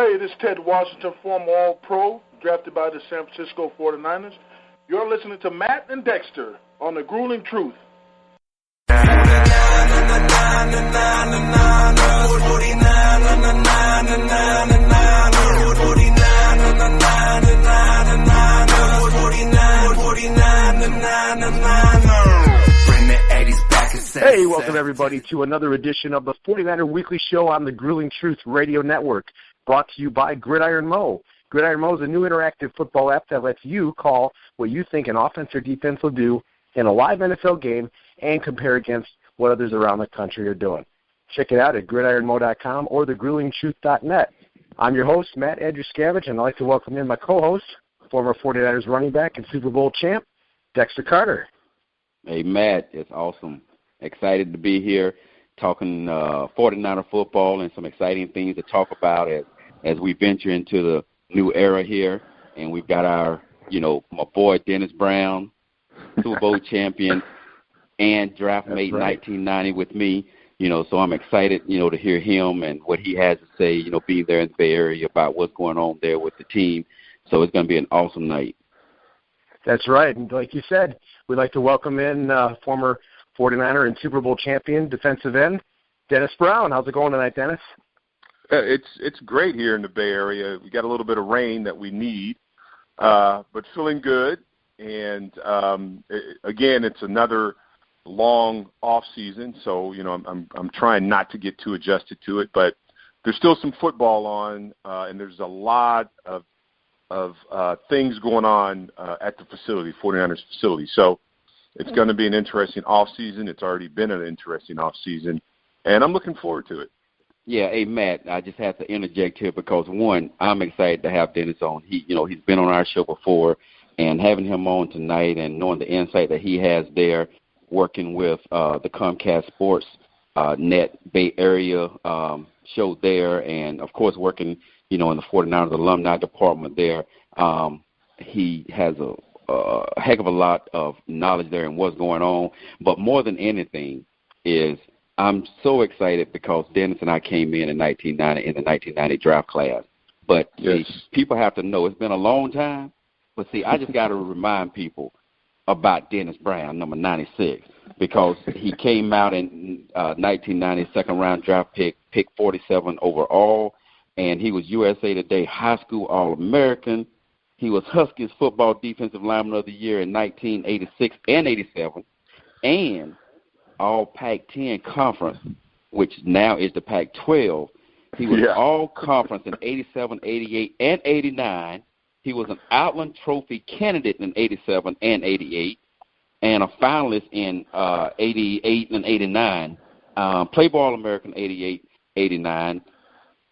Hey, this is Ted Washington, former All-Pro, drafted by the San Francisco 49ers. You're listening to Matt and Dexter on The Grueling Truth. Hey, welcome everybody to another edition of the 49er Weekly Show on the Grueling Truth Radio Network, brought to you by Gridiron Mo. Gridiron Mo is a new interactive football app that lets you call what you think an offense or defense will do in a live NFL game and compare against what others around the country are doing. Check it out at gridironmo.com or thegruelingtruth.net. I'm your host, Matt Andruscavage, and I'd like to welcome in my co-host, former 49ers running back and Super Bowl champ, Dexter Carter. Hey, Matt, it's awesome. Excited to be here talking 49er football and some exciting things to talk about as we venture into the new era here. And we've got our, my boy Dennis Brown, Super Bowl champion and draft mate in 1990 with me. So I'm excited, to hear him and what he has to say, being there in the Bay Area about what's going on there with the team. So it's going to be an awesome night. That's right. And like you said, we'd like to welcome in former 49er and Super Bowl champion defensive end, Dennis Brown. How's it going tonight, Dennis? It's great here in the Bay Area. We got a little bit of rain that we need, but feeling good. And, again, it's another long off season, so, I'm trying not to get too adjusted to it. But there's still some football on, and there's a lot of things going on at the facility, 49ers facility. So it's going to be an interesting off-season. It's already been an interesting off-season, and I'm looking forward to it. Yeah, hey, Matt, I just have to interject here because, one, I'm excited to have Dennis on. He's been on our show before, and having him on tonight and knowing the insight that he has there, working with the Comcast Sports Net Bay Area show there, and, of course, working, in the 49ers alumni department there. He has a heck of a lot of knowledge there and what's going on. But more than anything is I'm so excited because Dennis and I came in 1990 in the 1990 draft class. But yes. See, people have to know it's been a long time. But, see, I just got to remind people about Dennis Brown, number 96, because he came out in 1990, second-round draft pick 47 overall, and he was USA Today High School All-American. He was Huskies Football Defensive Lineman of the Year in 1986 and 87, and All Pac-10 Conference, which now is the Pac-12. He was All-Conference in 87, 88, and 89. He was an Outland Trophy candidate in 87 and 88, and a finalist in 88 and 89. Playboy All-American 88, 89.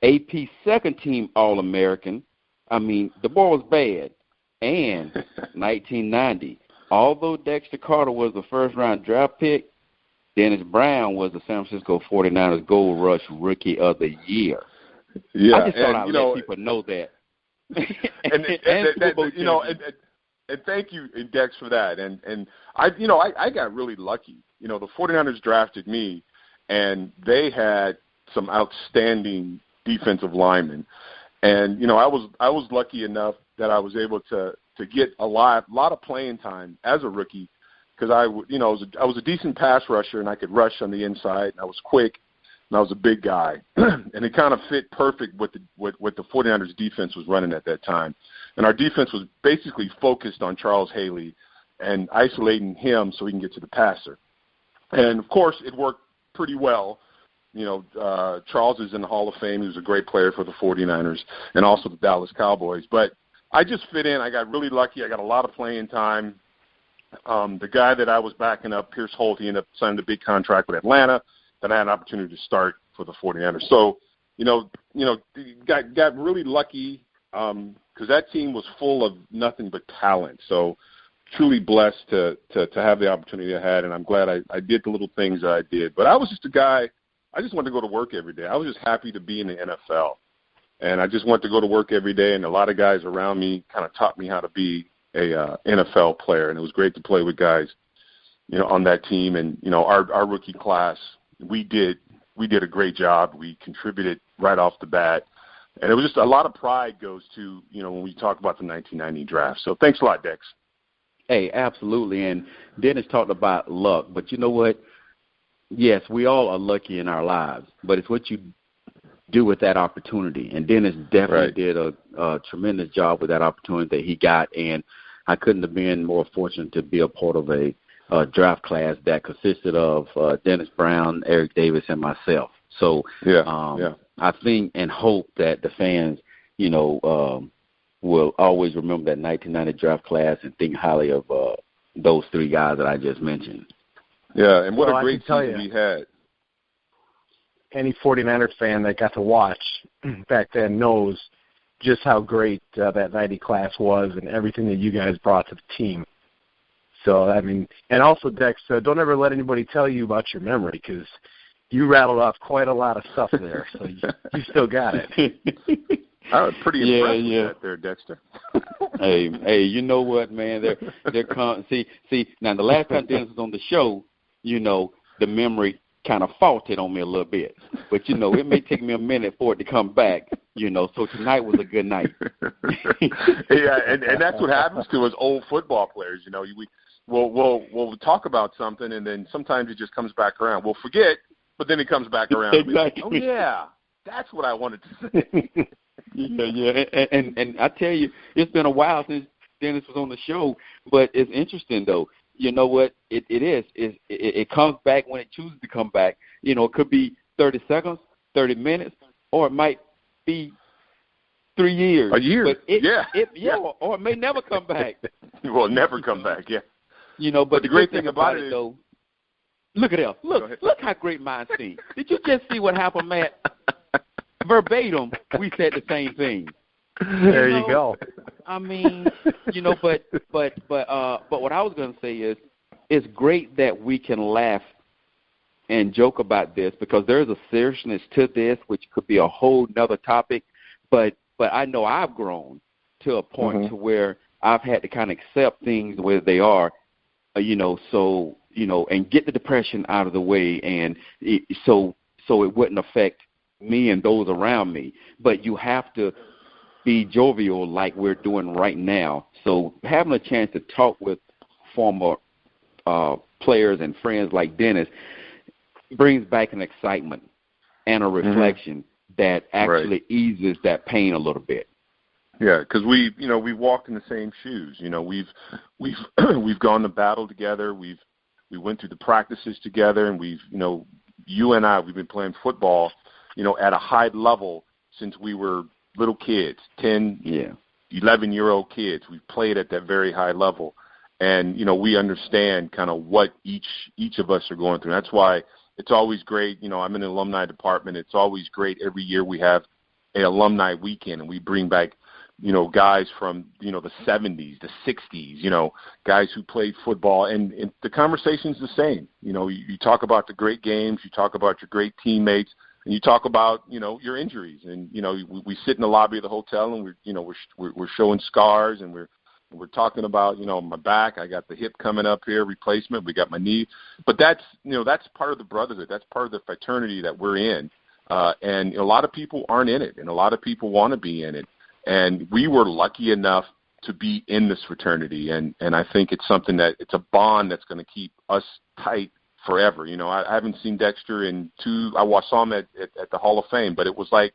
AP second-team All-American. I mean, the boy was bad. And 1990, although Dexter Carter was the first-round draft pick, Dennis Brown was the San Francisco 49ers Gold Rush Rookie of the Year. Yeah, I just thought I'd let people know that. and thank you, Dex, for that. And I got really lucky. The 49ers drafted me, and they had some outstanding defensive linemen. And, I was lucky enough that I was able to get a lot of playing time as a rookie because I was a decent pass rusher, and I could rush on the inside, and I was quick, and I was a big guy. And it kind of fit perfect with what the 49ers defense was running at that time. And our defense was basically focused on Charles Haley and isolating him so he can get to the passer. And, of course, it worked pretty well. Charles is in the Hall of Fame. He was a great player for the 49ers and also the Dallas Cowboys. But I just fit in. I got really lucky. I got a lot of playing time. The guy that I was backing up, Pierce Holt, he ended up signing a big contract with Atlanta. Then I had an opportunity to start for the 49ers. So, got really lucky because that team was full of nothing but talent. So truly blessed to have the opportunity I had, and I'm glad I did the little things that I did. But I was just a guy, I just wanted to go to work every day. I was just happy to be in the NFL. And I just wanted to go to work every day, and a lot of guys around me kind of taught me how to be a NFL player. And it was great to play with guys, on that team. And, our rookie class, we did a great job. We contributed right off the bat. And it was just a lot of pride goes to, when we talk about the 1990 draft. So thanks a lot, Dex. Hey, absolutely. And Dennis talked about luck, but you know what? Yes, we all are lucky in our lives, but it's what you do with that opportunity. And Dennis definitely did a tremendous job with that opportunity that he got, and I couldn't have been more fortunate to be a part of a draft class that consisted of Dennis Brown, Eric Davis, and myself. So I think and hope that the fans, will always remember that 1990 draft class and think highly of those three guys that I just mentioned. Yeah, and what a great season we had. Any 49er fan that got to watch back then knows just how great that 90 class was and everything that you guys brought to the team. So, I mean, and also, Dex, don't ever let anybody tell you about your memory because you rattled off quite a lot of stuff there, so you still got it. I was pretty impressed with that there, Dexter. hey, you know what, man? See, now the last time Dennis was on the show, the memory kind of faulted on me a little bit. But, it may take me a minute for it to come back, so tonight was a good night. Yeah, and that's what happens to us old football players, We'll talk about something, and then sometimes it just comes back around. We'll forget, but then it comes back around. Exactly. Oh, yeah, that's what I wanted to say. Yeah. And I tell you, it's been a while since Dennis was on the show, but it's interesting, though. You know what? It comes back when it chooses to come back. It could be 30 seconds, 30 minutes, or it might be 3 years. A year. But or it may never come back. Well, never come back, yeah. But the great thing about it, though, look at that. Look how great minds think. Did you just see what happened, Matt? Verbatim, we said the same thing. There you go. I mean, but what I was going to say is, it's great that we can laugh and joke about this because there's a seriousness to this, which could be a whole nother topic. But I know I've grown to a point to where I've had to kind of accept things the way that they are, and get the depression out of the way, and so it wouldn't affect me and those around me. But you have to be jovial like we're doing right now. So having a chance to talk with former players and friends like Dennis brings back an excitement and a reflection that actually eases that pain a little bit. Yeah, because we walked in the same shoes. We've gone to battle together. We went through the practices together, and you and I, we've been playing football, at a high level since we were little kids, 10, 11-year-old kids. We've played at that very high level, and we understand kind of what each of us are going through. That's why it's always great. I'm in the alumni department. It's always great every year we have an alumni weekend, and we bring back guys from, the 70s, the 60s, guys who played football. And the conversation's the same. You talk about the great games, you talk about your great teammates, and you talk about, your injuries. And, we sit in the lobby of the hotel, and we're showing scars, and we're talking about, my back. I got the hip coming up here, replacement. We got my knee. But that's part of the brotherhood. That's part of the fraternity that we're in. And a lot of people aren't in it, and a lot of people want to be in it. And we were lucky enough to be in this fraternity, and I think it's something that it's a bond that's going to keep us tight forever. I haven't seen Dexter I saw him at the Hall of Fame, but it was like,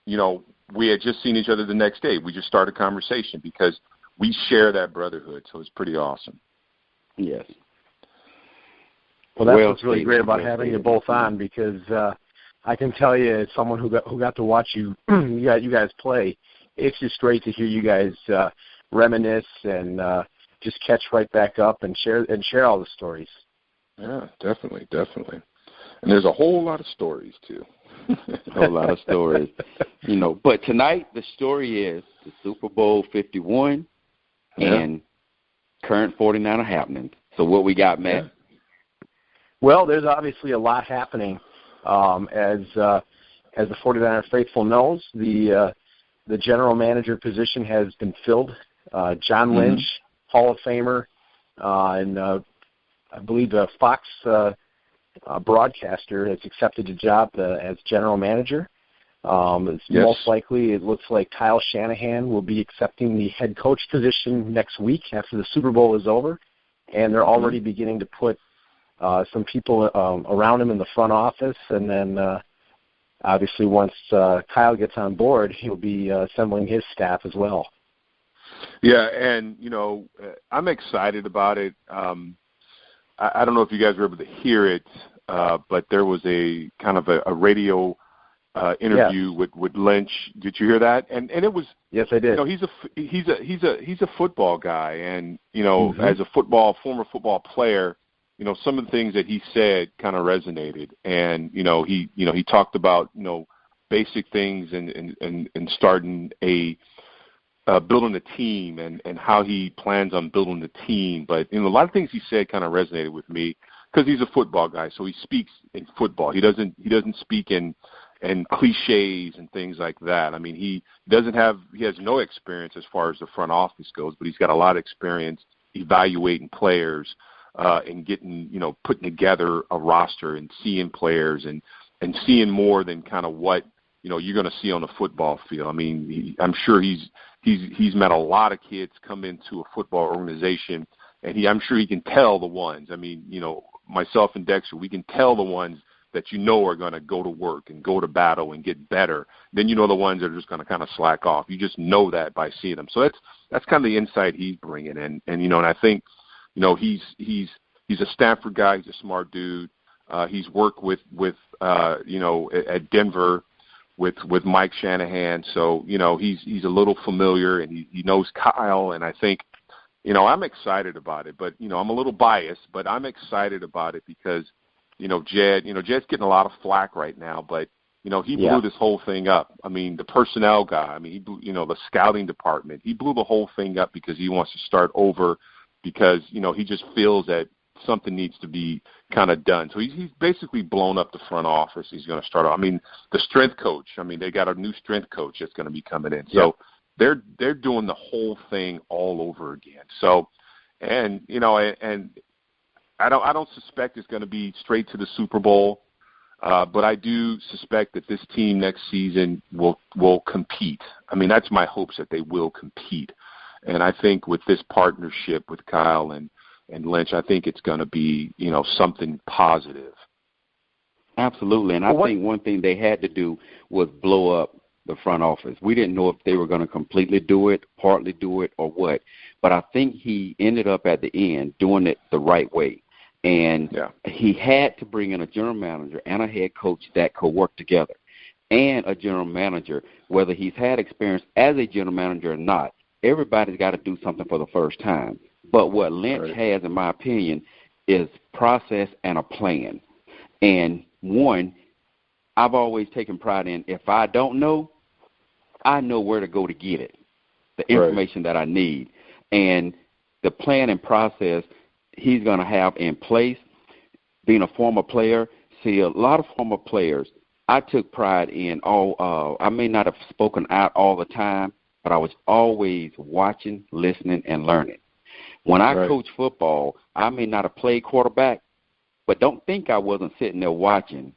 we had just seen each other the next day. We just started a conversation because we share that brotherhood, so it's pretty awesome. Yes. Well, that's what's really great about having you both on because I can tell you, as someone who got to watch you guys play, it's just great to hear you guys reminisce and just catch right back up and share all the stories. Yeah, definitely. And there's a whole lot of stories, too. A whole lot of stories. But tonight the story is the Super Bowl 51 and current 49er happenings. So what we got, Matt? Well, there's obviously a lot happening. As the 49er faithful knows, the general manager position has been filled. John Lynch, Hall of Famer, and I believe a Fox broadcaster has accepted the job as general manager. Most likely, it looks like Kyle Shanahan will be accepting the head coach position next week after the Super Bowl is over, and they're already beginning to put some people around him in the front office, and then obviously once Kyle gets on board, he'll be assembling his staff as well. Yeah, and, I'm excited about it. I don't know if you guys were able to hear it, but there was a kind of a radio interview with Lynch. Did you hear that? And it was. Yes, I did. He's a football guy, and as a former football player, some of the things that he said kind of resonated, and he talked about basic things and starting building a team and how he plans on building the team. But a lot of things he said kind of resonated with me because he's a football guy, so he speaks in football. He doesn't speak in cliches and things like that. I mean, he has no experience as far as the front office goes, but he's got a lot of experience evaluating players and getting, putting together a roster and seeing players and seeing more than kind of what, you're going to see on the football field. I mean, I'm sure he's met a lot of kids come into a football organization, and I'm sure he can tell the ones. I mean, myself and Dexter, we can tell the ones that are going to go to work and go to battle and get better. Then the ones that are just going to kind of slack off. You just know that by seeing them. So that's kind of the insight he's bringing in. And I think he's a Stanford guy. He's a smart dude. He's worked with at Denver with Mike Shanahan. So he's a little familiar, and he knows Kyle. And I think I'm excited about it. But I'm a little biased, but I'm excited about it because Jed's getting a lot of flack right now, but, he blew this whole thing up. I mean, the personnel guy, I mean, he blew, the scouting department, he blew the whole thing up because he wants to start over because, he just feels that something needs to be kind of done. So he's basically blown up the front office. He's going to start off. I mean, the strength coach, they got a new strength coach that's going to be coming in. So they're doing the whole thing all over again. So, and I don't suspect it's going to be straight to the Super Bowl, but I do suspect that this team next season will compete. I mean, that's my hopes that they will compete. And I think with this partnership with Kyle and Lynch, I think it's going to be, something positive. Absolutely. And I think one thing they had to do was blow up the front office. We didn't know if they were going to completely do it, partly do it, or what. But I think he ended up at the end doing it the right way. And he had to bring in a general manager and a head coach that could work together, and a general manager, whether he's had experience as a general manager or not. Everybody's got to do something for the first time. But what Lynch has, in my opinion, is process and a plan. And one, I've always taken pride in, if I don't know, I know where to go to get it, the information that I need. And the plan and process he's going to have in place, being a former player. See, a lot of former players, I took pride in I may not have spoken out all the time, but I was always watching, listening, and learning. When I coach football, I may not have played quarterback, but don't think I wasn't sitting there watching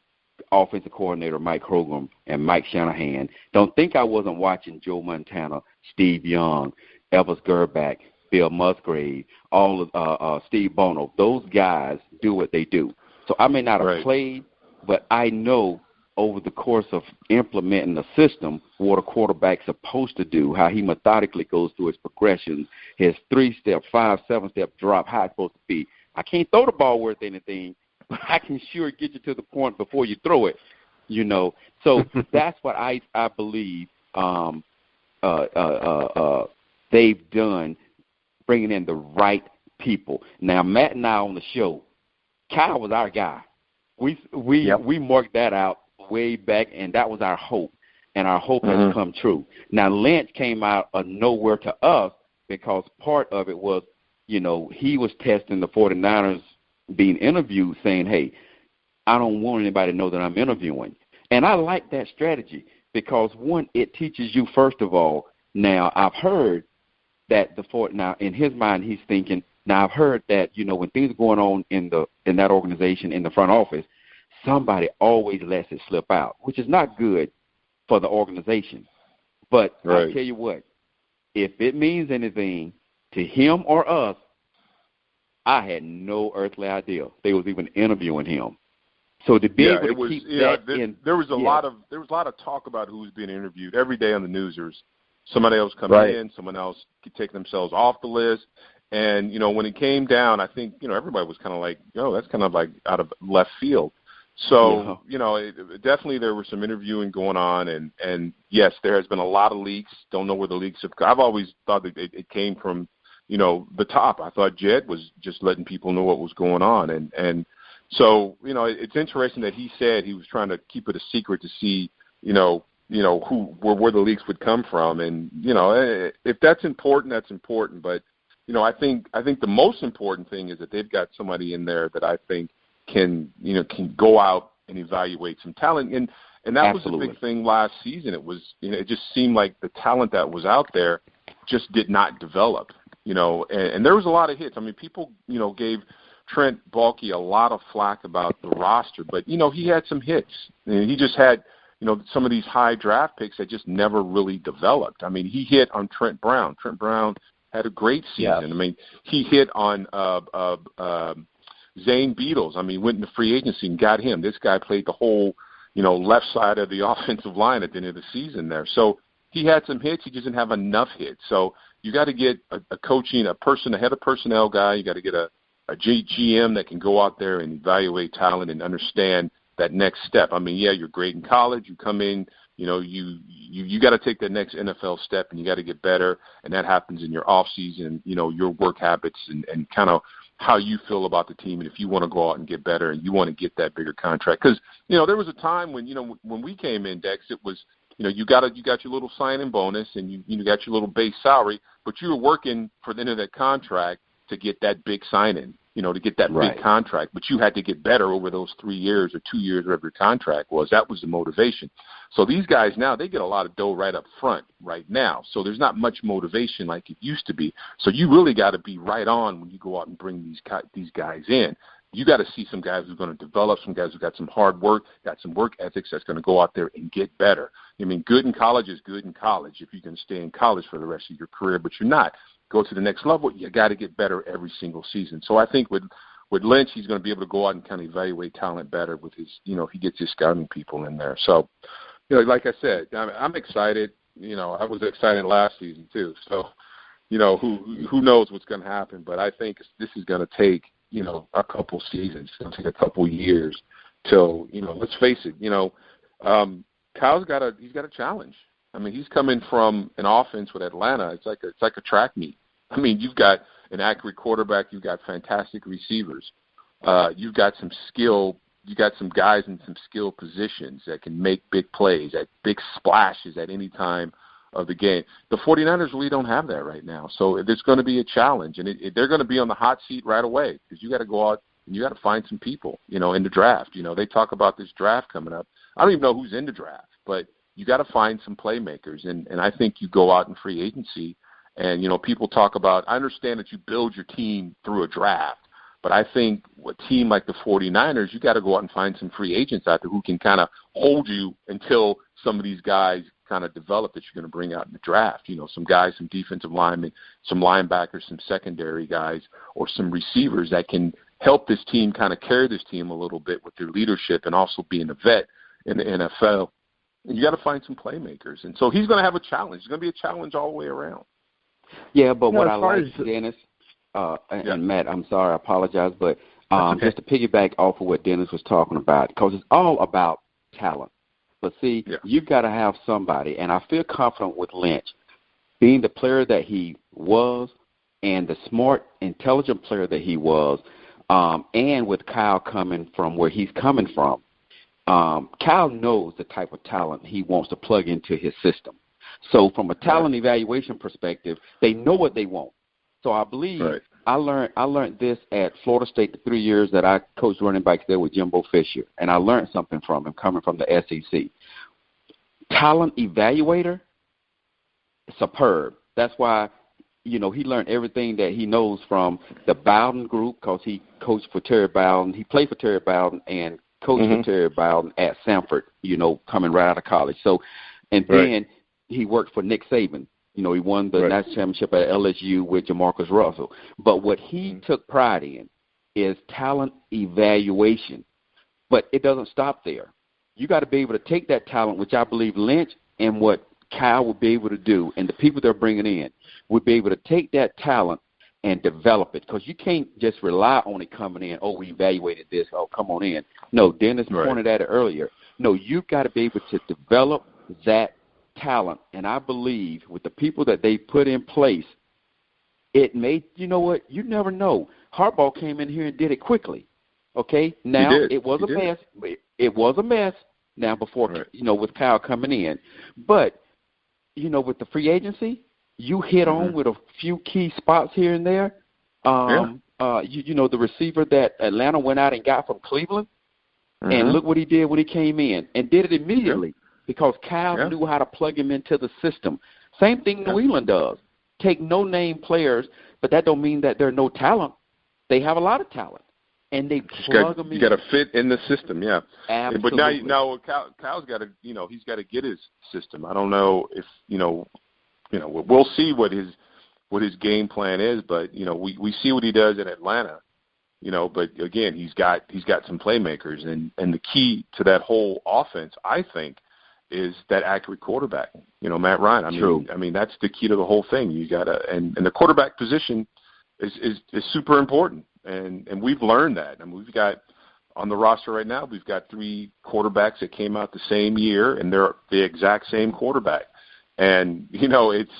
offensive coordinator Mike Hogan and Mike Shanahan. Don't think I wasn't watching Joe Montana, Steve Young, Elvis Gerback, Bill Musgrave, all of Steve Bono. Those guys do what they do. So I may not have played, but I know over the course of implementing the system what a quarterback's supposed to do, how he methodically goes through his progressions, his 3-step, 5, 7-step drop, how it's supposed to be. I can't throw the ball worth anything, but I can sure get you to the point before you throw it, So that's what I believe they've done, bringing in the right people. Now, Matt and I on the show, Kyle was our guy. We marked that out way back, and that was our hope, and our hope has come true. Now, Lynch came out of nowhere to us because part of it was, he was testing the 49ers being interviewed, saying, hey, I don't want anybody to know that I'm interviewing. And I like that strategy because, one, it teaches you, first of all, now I've heard that now in his mind he's thinking, now I've heard that, when things are going on in that organization, in the front office, somebody always lets it slip out, which is not good for the organization. But right. I tell you what, if it means anything to him or us, I had no earthly idea they was even interviewing him. So to be able to keep that in, there was a lot of talk about who was being interviewed every day on the news. There was somebody else coming in, someone else taking themselves off the list, and when it came down, I think everybody was kind of like, that's kind of like out of left field. So definitely there was some interviewing going on, and yes, there has been a lot of leaks. Don't know where the leaks have come. I've always thought that it came from the top. I thought Jed was just letting people know what was going on, and so it's interesting that he said he was trying to keep it a secret to see where the leaks would come from, and if that's important, that's important. But I think the most important thing is that they've got somebody in there that I think can go out and evaluate some talent, and that was the big thing last season. It was it just seemed like the talent that was out there just did not develop, and there was a lot of hits. I mean, people gave Trent Baalke a lot of flack about the roster, but he had some hits, and he just had some of these high draft picks that just never really developed. I mean, he hit on Trent Brown. Trent Brown had a great season. I mean, he hit on Zane Beatles. I mean, went into free agency and got him. This guy played the whole left side of the offensive line at the end of the season there. So he had some hits. He just didn't have enough hits. So you got to get a head of personnel guy. You got to get a GM that can go out there and evaluate talent and understand that next step. I mean, you're great in college. You come in, you got to take that next NFL step, and you got to get better. And that happens in your off season, your work habits and kind of how you feel about the team. And if you want to go out and get better and you want to get that bigger contract, because there was a time when when we came in, Dex, it was you got your little sign-in bonus and you got your little base salary, but you were working for the end of that contract to get that big sign-in, to get that big contract. But you had to get better over those 3 years or 2 years, whatever your contract was. That was the motivation. So these guys now, they get a lot of dough right up front right now. So there's not much motivation like it used to be. So you really got to be right on when you go out and bring these guys in. You got to see some guys who are going to develop, some guys who got some hard work, got some work ethics that's going to go out there and get better. I mean, good in college is good in college if you can stay in college for the rest of your career, but you're not. Go to the next level, you got to get better every single season. So I think with Lynch, he's going to be able to go out and kind of evaluate talent better with his, he gets his scouting people in there. So, like I said, I'm excited. I was excited last season too. So, who knows what's going to happen? But I think this is going to take, a couple seasons. It's going to take a couple years till, let's face it, Kyle's got a challenge. I mean, he's coming from an offense with Atlanta. It's like a track meet. I mean, you've got an accurate quarterback. You've got fantastic receivers. You've got some skill. You got some guys in some skill positions that can make big plays, at big splashes at any time of the game. The 49ers really don't have that right now. So there's going to be a challenge, and they're going to be on the hot seat right away because you got to go out and you got to find some people, in the draft. They talk about this draft coming up. I don't even know who's in the draft, but you got to find some playmakers, and I think you go out in free agency, and people talk about. I understand that you build your team through a draft, but I think a team like the 49ers, you got to go out and find some free agents out there who can kind of hold you until some of these guys kind of develop that you're going to bring out in the draft. Some guys, some defensive linemen, some linebackers, some secondary guys, or some receivers that can help this team kind of carry this team a little bit with their leadership and also being a vet in the NFL. You got to find some playmakers. And so he's going to have a challenge. It's going to be a challenge all the way around. Yeah, but what I like, Dennis, and Matt, I'm sorry, I apologize, but just to piggyback off of what Dennis was talking about, because it's all about talent. But see, you've got to have somebody, and I feel confident with Lynch, being the player that he was and the smart, intelligent player that he was, and with Kyle coming from where he's coming from. Kyle knows the type of talent he wants to plug into his system. So from a talent evaluation perspective, they know what they want. So I believe I learned this at Florida State the 3 years that I coached running backs there with Jimbo Fisher, and I learned something from him coming from the SEC. Talent evaluator, superb. That's why, he learned everything that he knows from the Bowden group because he coached for Terry Bowden. He played for Terry Bowden and coached for Terry Bowden at Samford, coming right out of college. So And then he worked for Nick Saban. He won the national championship at LSU with Jamarcus Russell. But what he took pride in is talent evaluation. But it doesn't stop there. You got to be able to take that talent, which I believe Lynch and what Kyle would be able to do, and the people they're bringing in would be able to take that talent and develop it, because you can't just rely on it coming in. Oh, we evaluated this. Oh, come on in. No, Dennis pointed at it earlier. No, you've got to be able to develop that talent, and I believe with the people that they put in place, it may. You know what? You never know. Harbaugh came in here and did it quickly. Okay, now it was a mess. It was a mess. Now before with Kyle coming in, but with the free agency, you hit on with a few key spots here and there. The receiver that Atlanta went out and got from Cleveland, and look what he did when he came in, and did it immediately because Kyle knew how to plug him into the system. Same thing New England does. Take no-name players, but that don't mean that they're no talent. They have a lot of talent, and they plug them in. You got to fit in the system, Absolutely. But now Kyle's got to, he's got to get his system. I don't know if we'll see what his game plan is, but we see what he does in Atlanta, but again, he's got some playmakers, and the key to that whole offense, I think, is that accurate quarterback. Matt Ryan. I mean that's the key to the whole thing. You got to, and the quarterback position is super important, and we've learned that. I mean, we've got on the roster right now, we've got 3 quarterbacks that came out the same year, and they're the exact same quarterback. And it's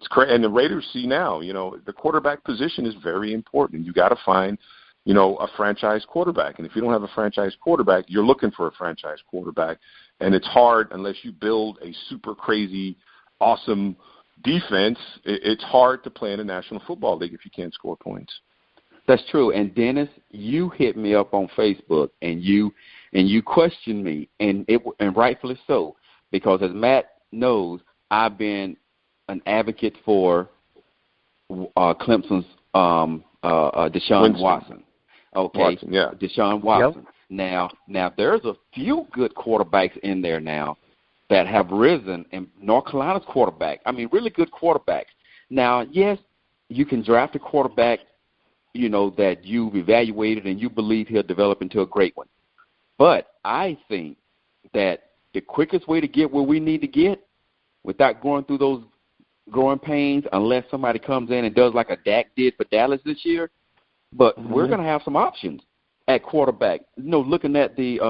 crazy. And the Raiders see now, the quarterback position is very important. You got to find, a franchise quarterback. And if you don't have a franchise quarterback, you're looking for a franchise quarterback. And it's hard unless you build a super crazy, awesome defense. It's hard to play in a National Football League if you can't score points. That's true. And Dennis, you hit me up on Facebook, and you questioned me, and rightfully so, because as Matt knows, I've been an advocate for Clemson's Deshaun Watson. Okay, Deshaun Watson. Yep. Now there's a few good quarterbacks in there now that have risen, and North Carolina's quarterback. I mean, really good quarterbacks. Now, yes, you can draft a quarterback, that you've evaluated and you believe he'll develop into a great one. But I think that the quickest way to get where we need to get without going through those growing pains, unless somebody comes in and does like a Dak did for Dallas this year, but we're going to have some options at quarterback. Looking at the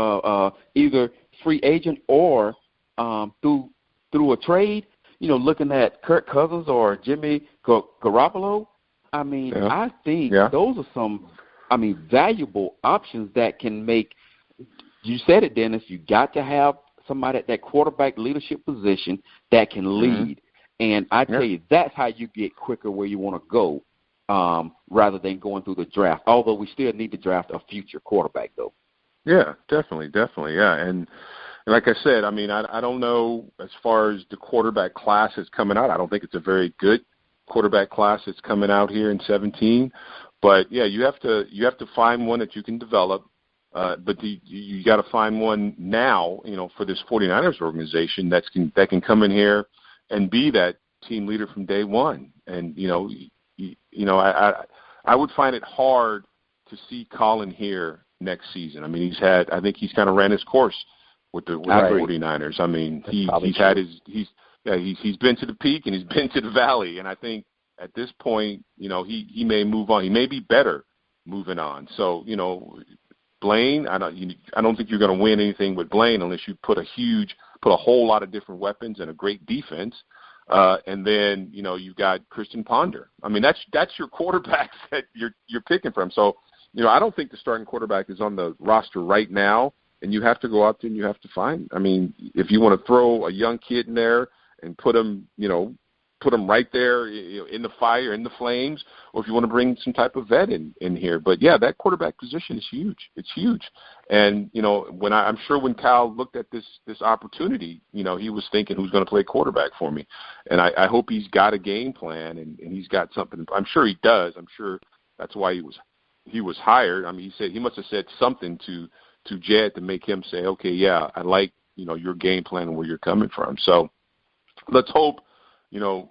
either free agent or through a trade, looking at Kirk Cousins or Jimmy Garoppolo. I mean, I think those are some, valuable options that can make. You said it, Dennis. You got to have somebody at that quarterback leadership position that can lead. And I tell you, that's how you get quicker where you want to go, rather than going through the draft. Although we still need to draft a future quarterback, though. Yeah, definitely, yeah. And like I said, I don't know as far as the quarterback class that's coming out. I don't think it's a very good quarterback class that's coming out here in 2017. But yeah, you have to find one that you can develop. But you got to find one now, for this 49ers organization that can come in here and be that team leader from day one. And I would find it hard to see Colin here next season. I think he's kind of ran his course with the 49ers. He's been to the peak and he's been to the valley. And I think at this point, he may move on. He may be better moving on. So Blaine, I don't think you're going to win anything with Blaine unless you put a whole lot of different weapons and a great defense. And then, you've got Christian Ponder. That's your quarterbacks that you're picking from. So, I don't think the starting quarterback is on the roster right now, and you have to go out there and you have to find. If you want to throw a young kid in there and put him right there in the fire, in the flames, or if you want to bring some type of vet in here. But, yeah, that quarterback position is huge. It's huge. And, I'm sure when Kyle looked at this opportunity, he was thinking who's going to play quarterback for me. And I hope he's got a game plan and he's got something. I'm sure he does. I'm sure that's why he was hired. He must have said something to Jed to make him say, okay, yeah, I like your game plan and where you're coming from. So let's hope, the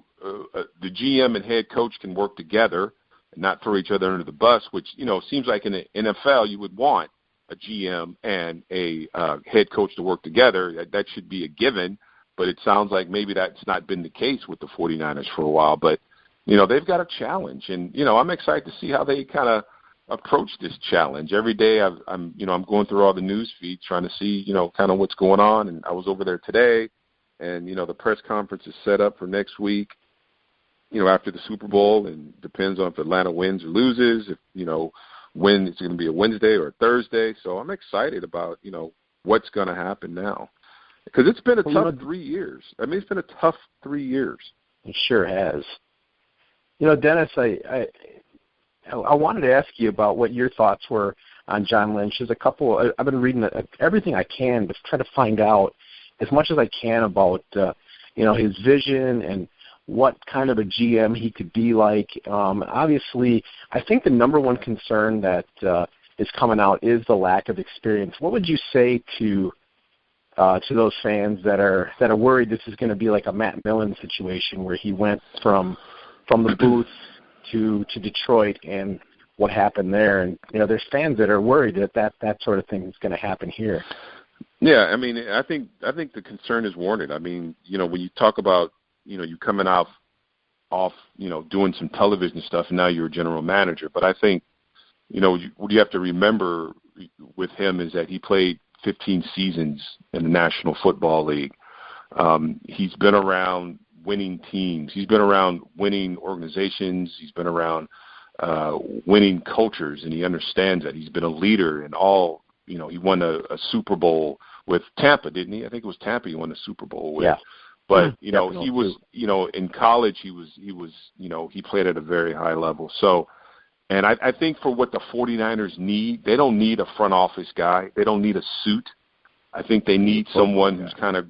GM and head coach can work together and not throw each other under the bus, which, seems like in the NFL you would want a GM and a head coach to work together. That should be a given, but it sounds like maybe that's not been the case with the 49ers for a while. But, they've got a challenge, and, I'm excited to see how they kind of approach this challenge. Every day I'm going through all the news feeds trying to see, kind of what's going on, and I was over there today, and, the press conference is set up for next week, after the Super Bowl, and depends on if Atlanta wins or loses, if, when it's going to be a Wednesday or a Thursday. So I'm excited about, what's going to happen now. Because it's been a tough 3 years. I mean, it's been a tough 3 years. It sure has. Dennis, I wanted to ask you about what your thoughts were on John Lynch. I've been reading everything I can to try to find out as much as I can about, his vision and what kind of a GM he could be like. Obviously, I think the number one concern that is coming out is the lack of experience. What would you say to those fans that are worried this is going to be like a Matt Millen situation where he went from the booth to Detroit and what happened there? And there's fans that are worried that sort of thing is going to happen here. Yeah, I mean, I think the concern is warranted. I mean, when you talk about you coming off doing some television stuff, and now you're a general manager. But I think, what you have to remember with him is that he played 15 seasons in the National Football League. He's been around winning teams. He's been around winning organizations. He's been around winning cultures, and he understands that. He's been a leader in all, he won a Super Bowl with Tampa, didn't he? I think it was Tampa he won the Super Bowl with. Yeah. But, he was, in college he played at a very high level. So, and I think for what the 49ers need, they don't need a front office guy. They don't need a suit. I think they need someone who's kind of,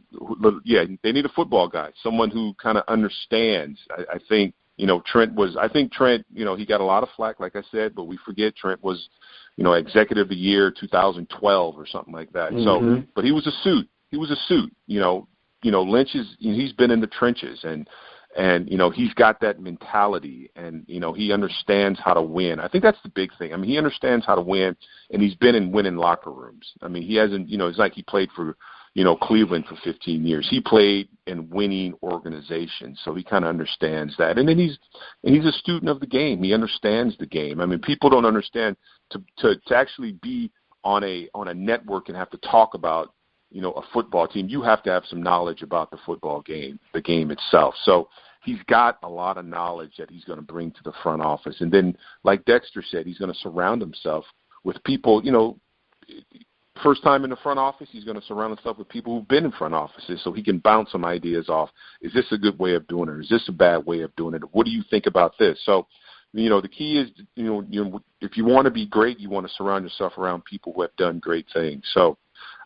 they need a football guy, someone who kind of understands. I think, Trent, he got a lot of flack, like I said, but we forget Trent was, executive of the year 2012 or something like that. Mm-hmm. So, but he was a suit. Lynch he's been in the trenches, and he's got that mentality, and he understands how to win. I think that's the big thing. I mean, he understands how to win, and he's been in winning locker rooms. I mean, he hasn't, it's like he played for Cleveland for 15 years. He played in winning organizations, so he kind of understands that. And then he's a student of the game. He understands the game. I mean, people don't understand to actually be on a network and have to talk about a football team. You have to have some knowledge about the football game, the game itself. So he's got a lot of knowledge that he's going to bring to the front office. And then, like Dexter said, he's going to surround himself with people, first time in the front office, he's going to surround himself with people who've been in front offices so he can bounce some ideas off. Is this a good way of doing it? Is this a bad way of doing it? What do you think about this? So, the key is, if you want to be great, you want to surround yourself around people who have done great things. So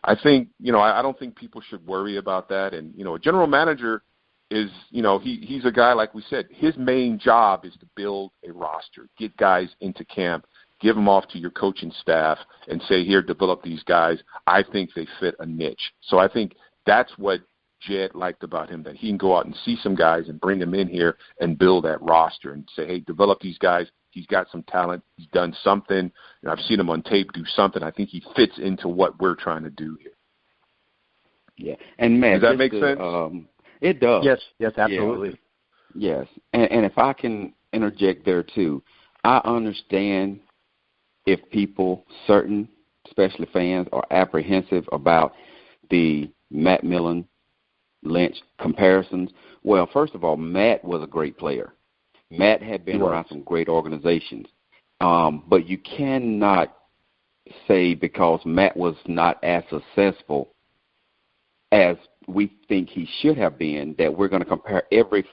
I think, I don't think people should worry about that. And, a general manager is, he's a guy, like we said, his main job is to build a roster, get guys into camp, give them off to your coaching staff and say, here, develop these guys. I think they fit a niche. So I think that's what Jed liked about him, that he can go out and see some guys and bring them in here and build that roster and say, hey, develop these guys. He's got some talent. He's done something. I've seen him on tape do something. I think he fits into what we're trying to do here. Yeah. And, man, does that make sense? It does. Yes, absolutely. Yes. And if I can interject there, too, I understand if people, certain, especially fans, are apprehensive about the Matt Millen Lynch comparisons. Well, first of all, Matt was a great player. Matt had been around some great organizations. But you cannot say because Matt was not as successful as we think he should have been that we're going to compare every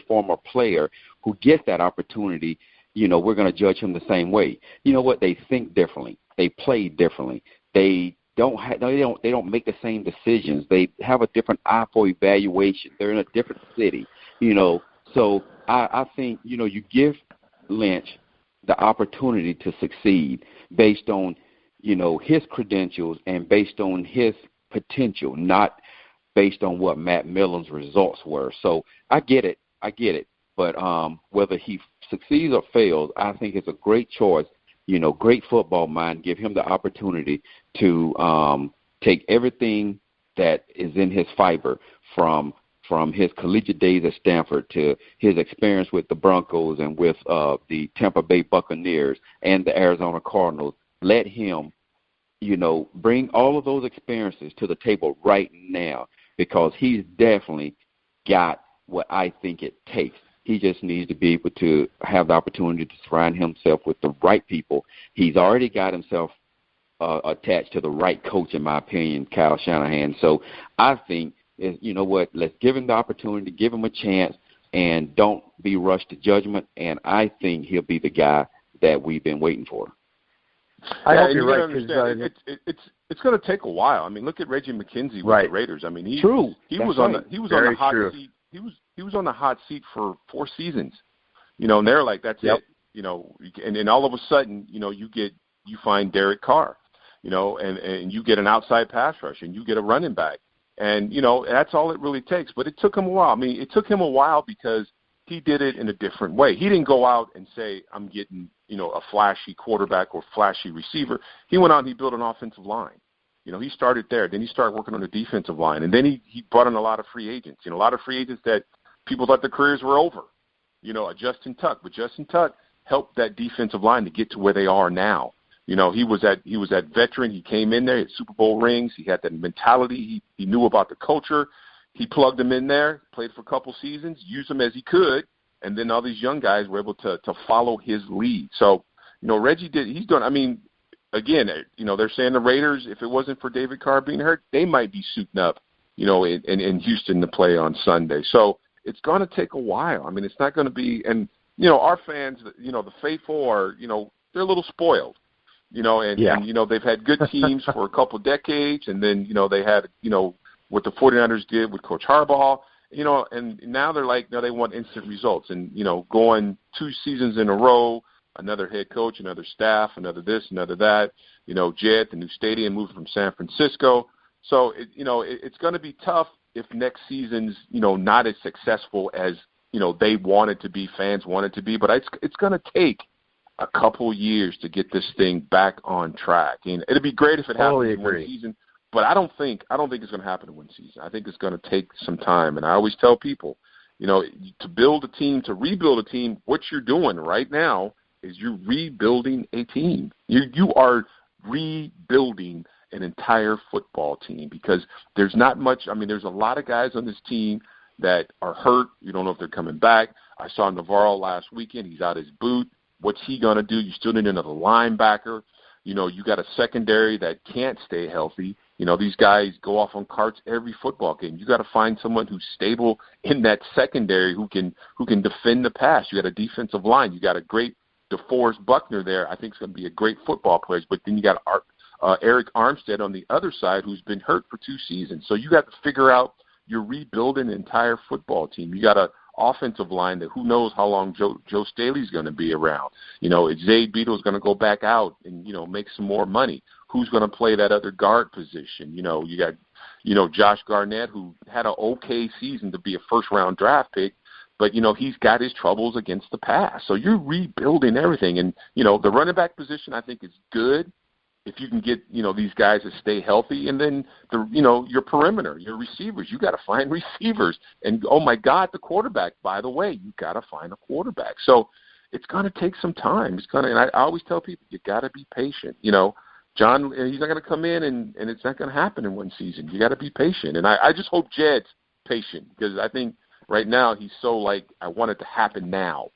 former player who gets that opportunity. We're going to judge him the same way. You know what? They think differently. They play differently. They don't make the same decisions. They have a different eye for evaluation. They're in a different city. So I think, you give Lynch the opportunity to succeed based on, his credentials and based on his potential, not based on what Matt Millen's results were. So I get it. But whether he succeeds or fails, I think it's a great choice. Great football mind. Give him the opportunity to take everything that is in his fiber from his collegiate days at Stanford to his experience with the Broncos and with the Tampa Bay Buccaneers and the Arizona Cardinals. Let him, bring all of those experiences to the table right now, because he's definitely got what I think it takes. He just needs to be able to have the opportunity to surround himself with the right people. He's already got himself attached to the right coach, in my opinion, Kyle Shanahan. So I think, let's give him the opportunity, give him a chance, and don't be rushed to judgment. And I think he'll be the guy that we've been waiting for. I hope you're right. It's going to take a while. I mean, look at Reggie McKenzie with the Raiders. I mean, he was on the hot seat. He was on the hot seat for 4 seasons. And they're like, that's it. And then all of a sudden, you find Derek Carr, and you get an outside pass rush, and you get a running back, and that's all it really takes. But it took him a while. I mean, it took him a while because he did it in a different way. He didn't go out and say, I'm getting, a flashy quarterback or flashy receiver. He went out and he built an offensive line. He started there. Then he started working on the defensive line. And then he brought in a lot of free agents. A lot of free agents that people thought their careers were over. A Justin Tuck. But Justin Tuck helped that defensive line to get to where they are now. He was that veteran. He came in there. He had Super Bowl rings. He had that mentality. He knew about the culture. He plugged them in there, played for a couple seasons, used them as he could, and then all these young guys were able to follow his lead. So, Reggie he's done, I mean, again, they're saying the Raiders, if it wasn't for David Carr being hurt, they might be suiting up, in Houston to play on Sunday. So it's going to take a while. I mean, it's not going to be, and, our fans, the faithful are, they're a little spoiled, and they've had good teams for a couple decades, and then, they had, what the 49ers did with Coach Harbaugh, and now they're like, no, they want instant results. And, going 2 seasons in a row, another head coach, another staff, another this, another that, Jet, the new stadium, moved from San Francisco. So, it's going to be tough if next season's, not as successful as, they want it to be, fans want it to be. But it's going to take a couple years to get this thing back on track. And it'd be great if it happens in one season. But I don't think it's going to happen in one season. I think it's going to take some time. And I always tell people, to build a team, to rebuild a team, what you're doing right now is you're rebuilding a team. You are rebuilding an entire football team, because there's not much. I mean, there's a lot of guys on this team that are hurt. You don't know if they're coming back. I saw Navarro last weekend. He's out his boot. What's he going to do? You still need another linebacker. You got a secondary that can't stay healthy. These guys go off on carts every football game. You got to find someone who's stable in that secondary who can defend the pass. You got a defensive line. You got a great DeForest Buckner there. I think it's going to be a great football player. But then you got Eric Armstead on the other side, who's been hurt for 2 seasons. So you got to figure out, you're rebuilding an entire football team. You got a offensive line that who knows how long Joe Staley's going to be around. Zayd Beetle's going to go back out and, make some more money. Who's going to play that other guard position? You got, Josh Garnett, who had an okay season to be a first-round draft pick, but, he's got his troubles against the pass. So you're rebuilding everything. And, the running back position I think is good if you can get, these guys to stay healthy. And then, your perimeter, your receivers, you got to find receivers. And, oh, my God, the quarterback, by the way, you got to find a quarterback. So it's going to take some time. And I always tell people, you got to be patient. John, he's not going to come in and it's not going to happen in one season. You got to be patient. And I just hope Jed's patient, because I think right now he's so like, I want it to happen now.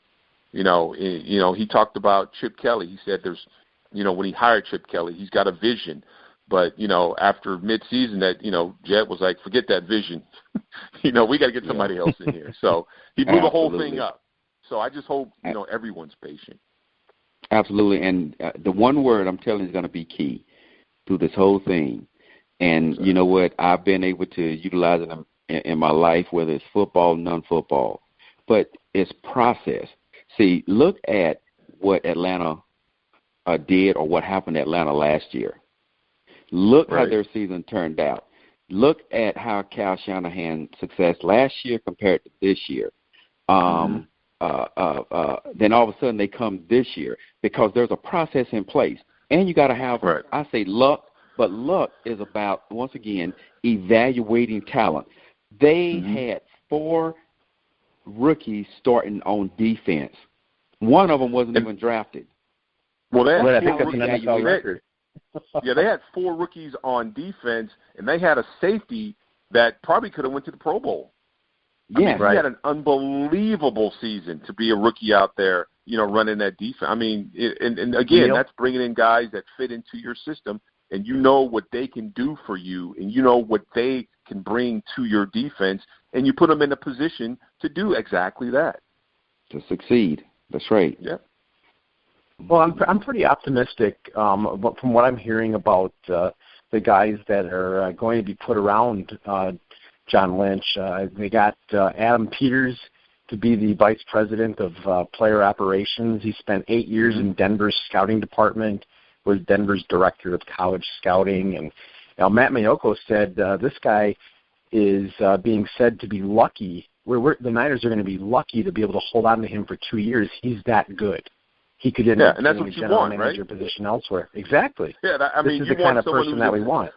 He talked about Chip Kelly. He said there's, when he hired Chip Kelly, he's got a vision. But, after midseason that, Jed was like, forget that vision. We got to get somebody else in here. So he blew the whole thing up. So I just hope, everyone's patient. Absolutely. And the one word I'm telling you is going to be key through this whole thing. And you know what? I've been able to utilize it in my life, whether it's football, non-football. But it's process. See, look at what Atlanta did, or what happened to Atlanta last year. Look how their season turned out. look at how Cal Shanahan's success last year compared to this year. Then all of a sudden they come this year because there's a process in place. And you got to have, I say luck, but luck is about, once again, evaluating talent. They had 4 rookies starting on defense. One of them wasn't even drafted. Well, I think that's an NFL record. Yeah, they had 4 rookies on defense, and they had a safety that probably could have went to the Pro Bowl. He had an unbelievable season to be a rookie out there, running that defense. I mean, and again, that's bringing in guys that fit into your system, and you know what they can do for you, and you know what they can bring to your defense, and you put them in a position to do exactly that. To succeed. That's right. Yeah. Well, I'm pretty optimistic from what I'm hearing about the guys that are going to be put around John Lynch. They got Adam Peters to be the vice president of player operations. He spent 8 years in Denver's scouting department, was Denver's director of college scouting. And Matt Mayoko said this guy is being said to be lucky. The Niners are going to be lucky to be able to hold on to him for 2 years. He's that good. He could end up and that's getting what a you general want, manager position elsewhere. Exactly. Yeah, this is the kind of person that we want.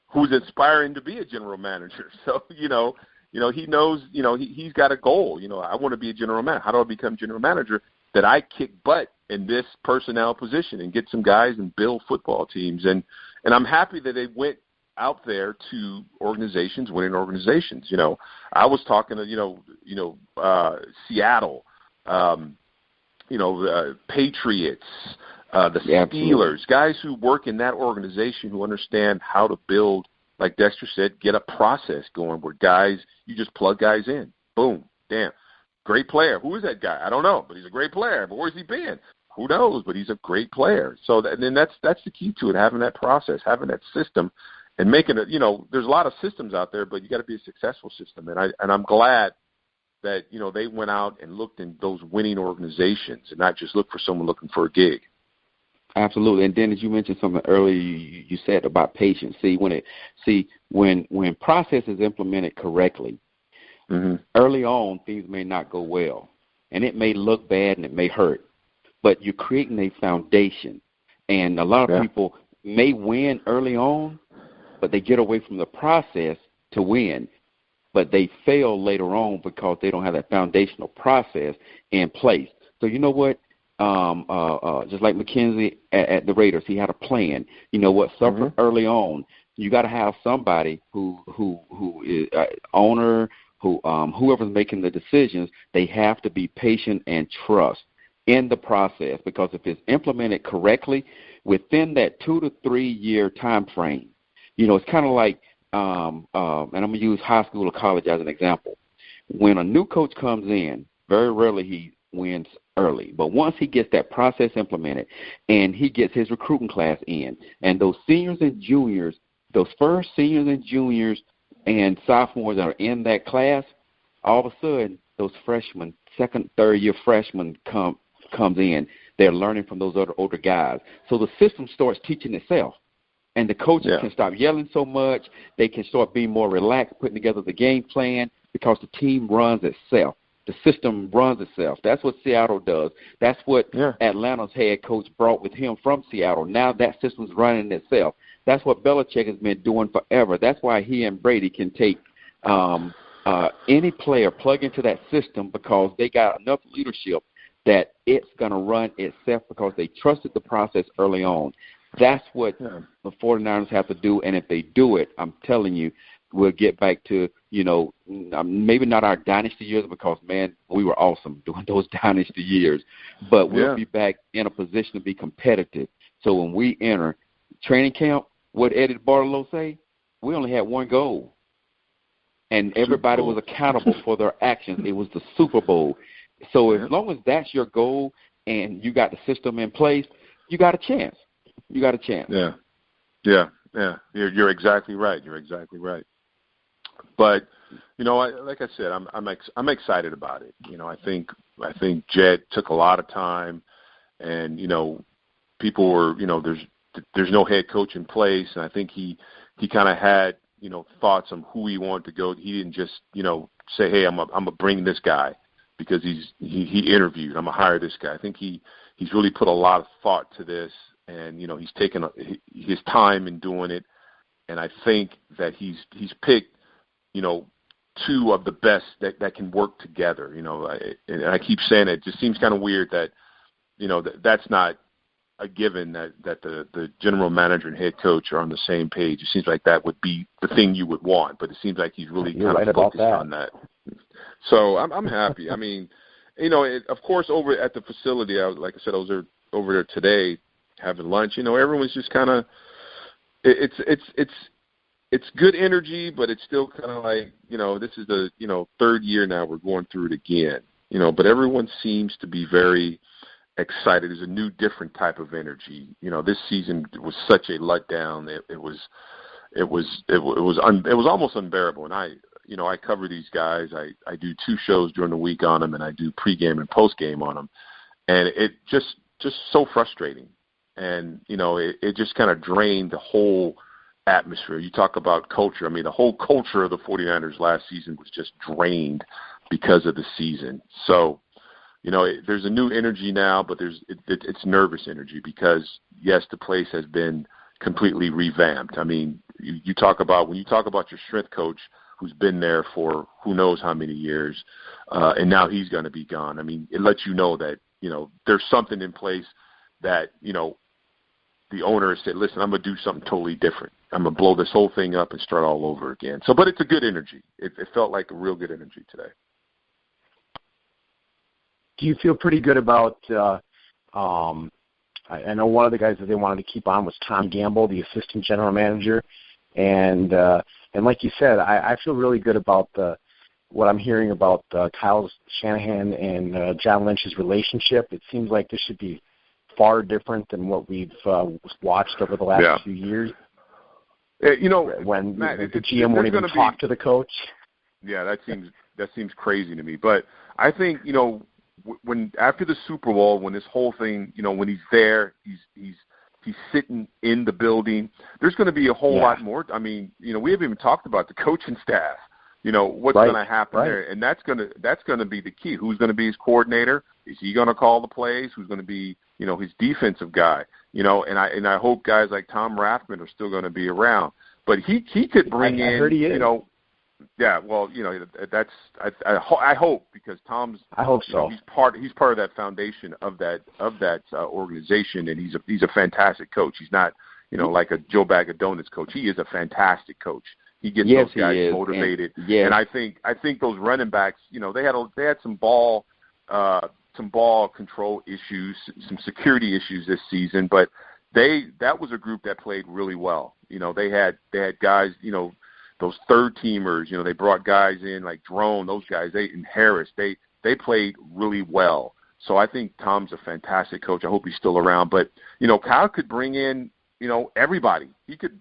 Who's inspiring to be a general manager. So, he knows, he's got a goal. I want to be a general manager. How do I become general manager? That I kick butt in this personnel position and get some guys and build football teams. And I'm happy that they went out there to organizations, winning organizations. I was talking to, Seattle, the Patriots, the Steelers, guys who work in that organization who understand how to build, like Dexter said, get a process going where guys, you just plug guys in. Boom. Damn. Great player. Who is that guy? I don't know, but he's a great player. But where's he been? Who knows? But he's a great player. So then that's the key to it, having that process, having that system, and making it, there's a lot of systems out there, but you got to be a successful system. And I'm glad that, they went out and looked in those winning organizations and not just look for someone looking for a gig. Absolutely. And then as you mentioned something earlier, you said about patience. When process is implemented correctly, early on things may not go well, and it may look bad and it may hurt, but you're creating a foundation. And a lot of people may win early on, but they get away from the process to win. But they fail later on because they don't have that foundational process in place. So you know what? Just like McKenzie at the Raiders, he had a plan. You know what? Suffer early on. You got to have somebody who is owner, whoever's making the decisions. They have to be patient and trust in the process, because if it's implemented correctly within that 2 to 3 year time frame, it's kind of like. And I'm going to use high school or college as an example. When a new coach comes in, very rarely he wins early. But once he gets that process implemented and he gets his recruiting class in, and those seniors and juniors, those first seniors and juniors and sophomores that are in that class, all of a sudden those freshmen, second, third year freshmen comes in. They're learning from those other older guys. So the system starts teaching itself. And the coaches can stop yelling so much. They can start being more relaxed, putting together the game plan, because the team runs itself. The system runs itself. That's what Seattle does. That's what Atlanta's head coach brought with him from Seattle. Now that system's running itself. That's what Belichick has been doing forever. That's why he and Brady can take any player, plug into that system, because they got enough leadership that it's going to run itself because they trusted the process early on. That's what the 49ers have to do, and if they do it, I'm telling you, we'll get back to, maybe not our dynasty years, because, man, we were awesome during those dynasty years, but we'll be back in a position to be competitive. So when we enter training camp, what Eddie Barlow say? We only had one goal, and everybody was accountable for their actions. It was the Super Bowl. So as long as that's your goal and you got the system in place, you got a chance. You got a chance. Yeah. You're exactly right. But like I said, I'm excited about it. I think Jed took a lot of time, and people were there's no head coach in place, and I think he kind of had thoughts on who he wanted to go. He didn't just, say, hey, I'm gonna bring this guy because he interviewed. I'm gonna hire this guy. I think he's really put a lot of thought to this, and he's taken his time in doing it. And I think that he's picked, two of the best that can work together. And I keep saying it just seems kind of weird that, that's not a given that the general manager and head coach are on the same page. It seems like that would be the thing you would want, but it seems like he's really kind of focused on that. So I'm happy. I mean, of course, over at the facility, like I said, I was over there today having lunch. Everyone's just kind of it's good energy, but it's still kind of like this is the third year now we're going through it again. But everyone seems to be very excited. There's a new, different type of energy. This season was such a letdown. It was almost unbearable. And I cover these guys. I do 2 shows during the week on them, and I do pregame and postgame on them. And it just so frustrating. And it just kind of drained the whole atmosphere. You talk about culture. I mean, the whole culture of the 49ers last season was just drained because of the season. So, there's a new energy now, but it's nervous energy because, yes, the place has been completely revamped. I mean, when you talk about your strength coach who's been there for who knows how many years, and now he's going to be gone. I mean, it lets you know that, there's something in place that, the owner has said, listen, I'm going to do something totally different. I'm going to blow this whole thing up and start all over again. So, but it's a good energy. It felt like a real good energy today. Do you feel pretty good about I know one of the guys that they wanted to keep on was Tom Gamble, the assistant general manager, and like you said, I feel really good about what I'm hearing about Kyle Shanahan and John Lynch's relationship. It seems like this should be far different than what we've watched over the last few years. When Matt, the GM won't even talk to the coach. Yeah, that seems crazy to me. But I think when after the Super Bowl, when this whole thing, when he's there, he's sitting in the building. There's going to be a whole lot more. I mean, we haven't even talked about the coaching staff. What's going to happen there, and that's going to be the key. Who's going to be his coordinator? Is he going to call the plays? Who's going to be his defensive guy? And I hope guys like Tom Rathman are still going to be around. But he could bring in. I heard he is. Yeah, well, that's I hope, because Tom's. I hope so. He's part of that foundation of that organization, and he's a fantastic coach. He's not like a Joe Bag of Donuts coach. He is a fantastic coach. He gets those guys motivated, and I think those running backs, they had some ball control issues, some security issues this season, but that was a group that played really well. They had guys, those third teamers, they brought guys in like Drone, those guys, and Harris, they played really well. So I think Tom's a fantastic coach. I hope he's still around. But, Kyle could bring in, everybody. He could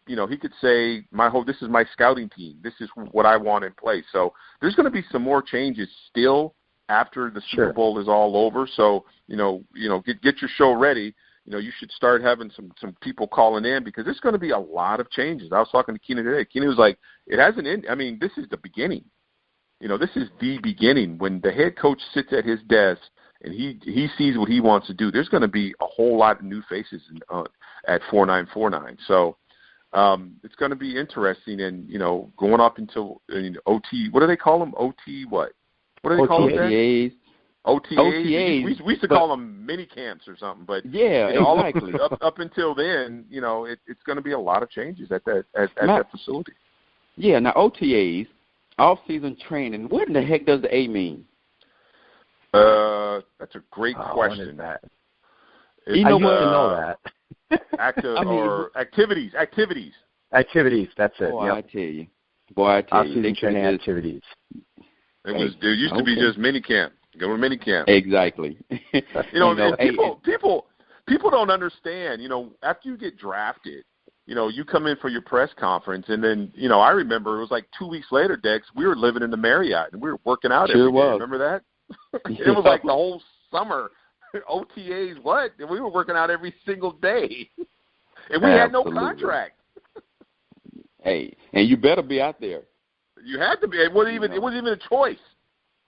say, this is my scouting team. This is what I want in place. So there's going to be some more changes still after the Super Bowl is all over. So, get your show ready. You should start having some people calling in, because there's going to be a lot of changes. I was talking to Keenan today. Keenan was like, it hasn't ended. I mean, this is the beginning. This is the beginning. When the head coach sits at his desk and he sees what he wants to do, there's going to be a whole lot of new faces at 4949. So it's going to be interesting. And, going up until OT, what do they call them? OT what? What do they call them? OTAs. OTAs. We used to call them mini camps or something, but exactly. up until then, it's going to be a lot of changes at that facility. Yeah. Now OTAs, off-season training. What in the heck does the A mean? That's a great question. I used to know that. Activities. Activities. That's it. Boy, yep. I tell you. Off-season training activities. There used to be just mini camp. Go to mini camp. Exactly. People don't understand. After you get drafted, you come in for your press conference, and then I remember it was like 2 weeks later, Dex, we were living in the Marriott and we were working out every day. Remember that? It was like the whole summer. OTAs, what? And we were working out every single day, and we had no contract. Hey, and you better be out there. You had to be. It wasn't even a choice.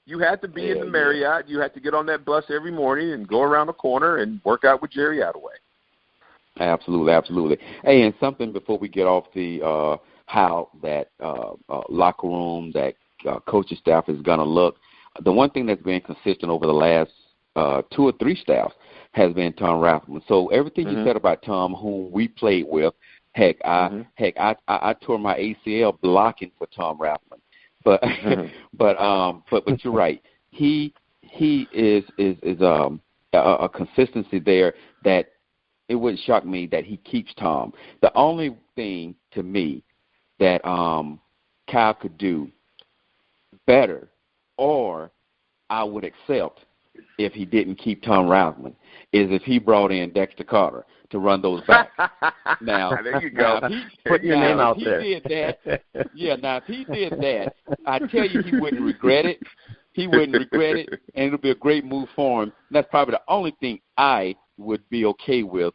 You had to be in the Marriott. You had to get on that bus every morning and go around the corner and work out with Jerry Attaway. Absolutely, absolutely. Hey, and something before we get off the how that locker room, that coaching staff is going to look. The one thing that's been consistent over the last 2 or 3 staffs has been Tom Rathman. So everything you said about Tom, whom we played with, I tore my ACL blocking for Tom Rathman. But but you're right. He is a consistency there that it wouldn't shock me that he keeps Tom. The only thing to me that Kyle could do better, or I would accept if he didn't keep Tom Rathman, is if he brought in Dexter Carter to run those backs. Now, there you go. Put your name out there. If he did that, I tell you, he wouldn't regret it. He wouldn't regret it, and it'll be a great move for him. That's probably the only thing I would be okay with,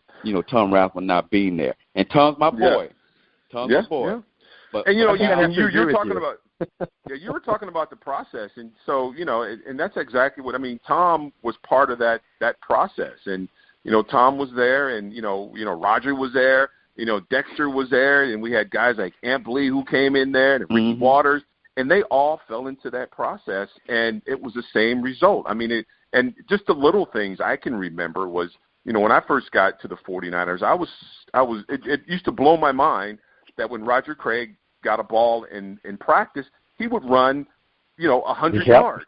Tom Rathman not being there. And Tom's my boy. Tom's my boy. Yeah. But, and you're talking about you were talking about the process, and so and that's exactly what I mean. Tom was part of that process, and Tom was there, and Roger was there, Dexter was there, and we had guys like Amp Lee who came in there, and Ricky Waters, and they all fell into that process, and it was the same result. I mean, and just the little things I can remember was, when I first got to the 49ers, it used to blow my mind that when Roger Craig got a ball in practice, he would run, 100 yards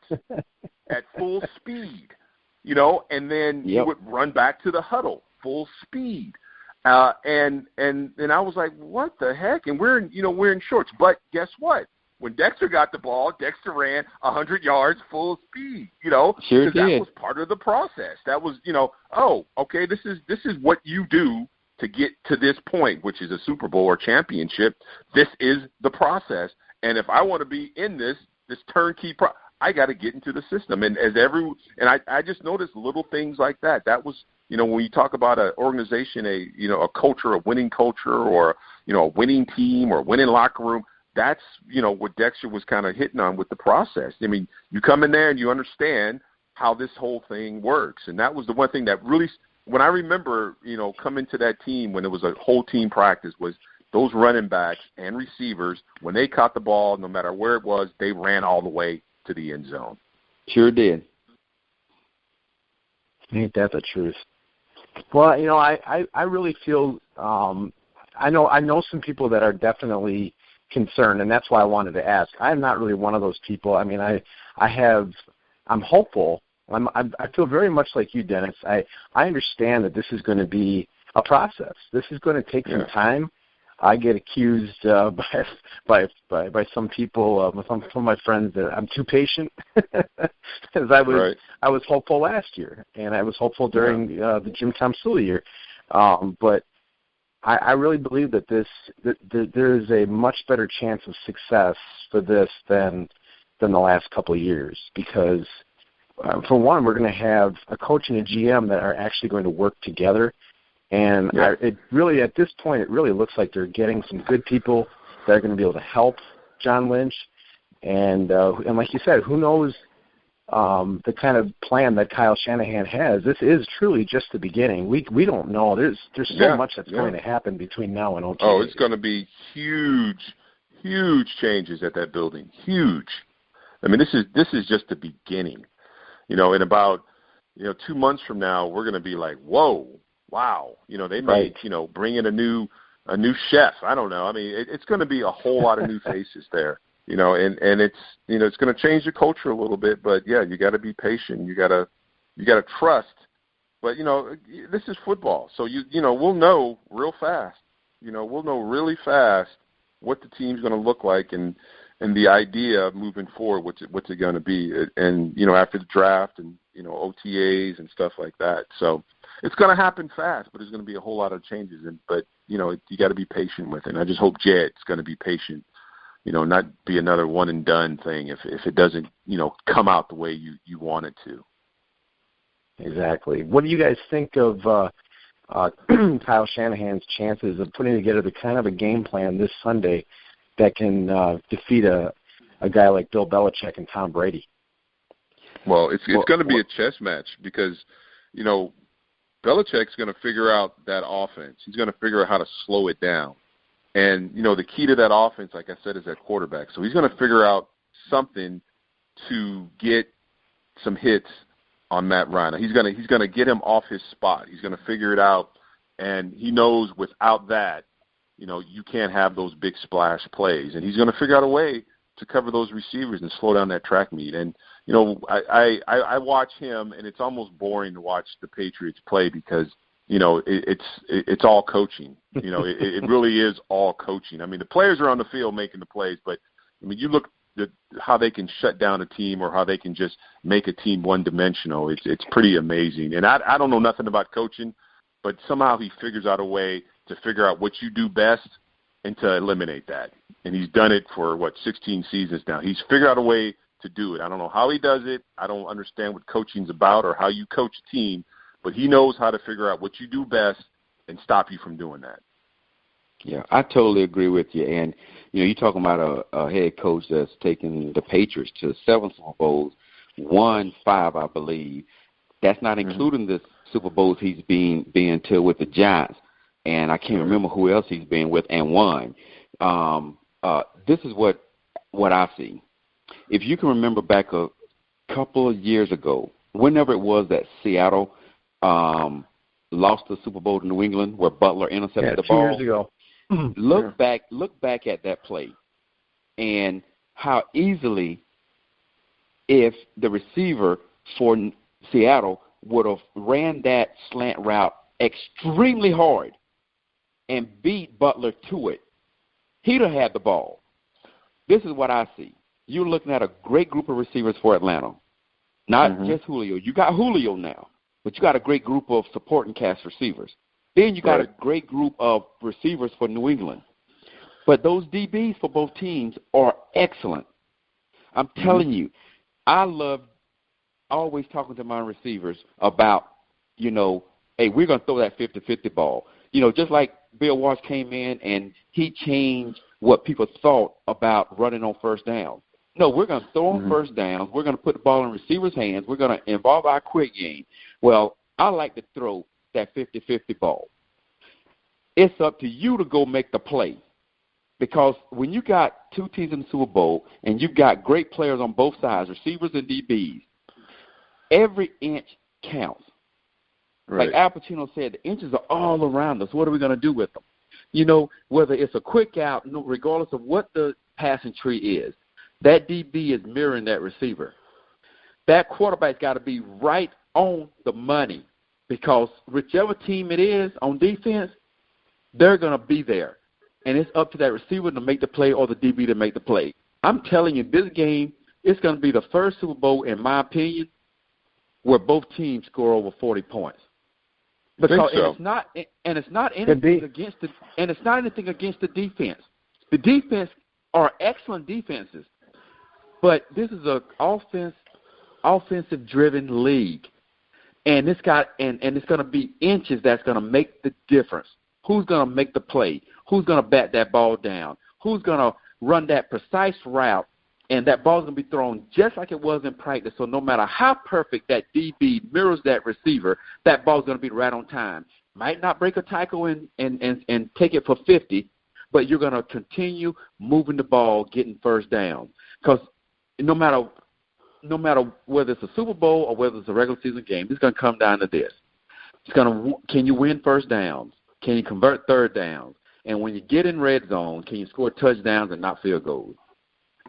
at full speed, and then he would run back to the huddle full speed. And I was like, what the heck? And we're in shorts. But guess what? When Dexter got the ball, Dexter ran 100 yards full speed, Sure did. That was part of the process. That was, okay, this is what you do to get to this point, which is a Super Bowl or championship. This is the process. And if I want to be in this turnkey I got to get into the system. And I just noticed little things like that. That was, when you talk about an organization, a culture, a winning culture, or, a winning team or winning locker room, that's, what Dexter was kind of hitting on with the process. I mean, you come in there and you understand how this whole thing works. And that was the one thing that really, when I remember, coming to that team when it was a whole team practice, was those running backs and receivers, when they caught the ball, no matter where it was, they ran all the way to the end zone. Sure did. Ain't that the truth? Well, I really feel I know some people that are definitely concerned, and that's why I wanted to ask. I'm not really one of those people. I mean, I'm hopeful. I feel very much like you, Dennis. I understand that this is going to be a process. This is going to take some time. I get accused by some people, some of my friends, that I'm too patient, because I was hopeful last year, and I was hopeful during the Jim Tomsula year. But I really believe that there is a much better chance of success for this than the last couple of years, because for one, we're going to have a coach and a GM that are actually going to work together. And it really, at this point, it really looks like they're getting some good people that are going to be able to help John Lynch. And like you said, who knows the kind of plan that Kyle Shanahan has. This is truly just the beginning. We don't know. There's so much that's going to happen between now and OTA. Oh, it's going to be huge changes at that building. Huge. I mean, this is just the beginning. In about 2 months from now, we're going to be like, whoa. Wow, they might, bring in a new chef. I don't know. I mean, it's going to be a whole lot of new faces there, and it's, it's going to change the culture a little bit. But yeah, you got to be patient. You got to trust. But this is football, so we'll know real fast. We'll know really fast what the team's going to look like and the idea of moving forward. What's it going to be? And after the draft and OTAs and stuff like that. So. It's going to happen fast, but there's going to be a whole lot of changes. But you got to be patient with it. And I just hope Jed's going to be patient, not be another one and done thing if it doesn't, come out the way you want it to. Exactly. What do you guys think of Kyle Shanahan's chances of putting together the kind of a game plan this Sunday that can defeat a guy like Bill Belichick and Tom Brady. Well, it's going to be a chess match because, Belichick's going to figure out that offense. He's going to figure out how to slow it down. And, the key to that offense, like I said, is that quarterback. So he's going to figure out something to get some hits on Matt Ryan. He's going to get him off his spot. He's going to figure it out. And he knows without that, you can't have those big splash plays. And he's going to figure out a way to cover those receivers and slow down that track meet. And, I watch him, and it's almost boring to watch the Patriots play because, it's all coaching. It really is all coaching. I mean, the players are on the field making the plays, but, you look at how they can shut down a team or how they can just make a team one-dimensional. It's pretty amazing. And I don't know nothing about coaching, but somehow he figures out a way to figure out what you do best and to eliminate that. And he's done it for, 16 seasons now. He's figured out a way to do it. I don't know how he does it. I don't understand what coaching's about or how you coach a team, but he knows how to figure out what you do best and stop you from doing that. Yeah, I totally agree with you. And, you're talking about a head coach that's taken the Patriots to 7 Super Bowls, won 5, I believe. That's not including the Super Bowls he's been to with the Giants. And I can't remember who else he's been with and won. This is what I see. If you can remember back a couple of years ago, whenever it was that Seattle lost the Super Bowl to New England where Butler intercepted the ball. 2 years ago. Look back at that play and how easily if the receiver for Seattle would have ran that slant route extremely hard and beat Butler to it, he'd have had the ball. This is what I see. You're looking at a great group of receivers for Atlanta. Not just Julio. You got Julio now, but you got a great group of supporting cast receivers. Then you got a great group of receivers for New England. But those DBs for both teams are excellent. I'm telling you, I love always talking to my receivers about, hey, we're going to throw that 50-50 ball. Just like Bill Walsh came in and he changed what people thought about running on first down. No, we're going to throw on first downs. We're going to put the ball in receivers' hands. We're going to involve our quick game. Well, I like to throw that 50-50 ball. It's up to you to go make the play. Because when you got 2 teams in the Super Bowl and you've got great players on both sides, receivers and DBs, every inch counts. Right. Like Al Pacino said, the inches are all around us. What are we going to do with them? Whether it's a quick out, regardless of what the passing tree is, that DB is mirroring that receiver. That quarterback's got to be right on the money because whichever team it is on defense, they're going to be there. And it's up to that receiver to make the play or the DB to make the play. I'm telling you, this game, it's going to be the first Super Bowl, in my opinion, where both teams score over 40 points. Because it's not anything against the defense. The defense are excellent defenses, but this is a offensive driven league, and it's going to be inches that's going to make the difference. Who's going to make the play? Who's going to bat that ball down? Who's going to run that precise route? And that ball's going to be thrown just like it was in practice. So no matter how perfect that DB mirrors that receiver, that ball's going to be right on time. Might not break a tackle and take it for 50, but you're going to continue moving the ball, getting first down. Because no matter whether it's a Super Bowl or whether it's a regular season game, it's going to come down to this. Can you win first downs? Can you convert third downs? And when you get in red zone, can you score touchdowns and not field goals?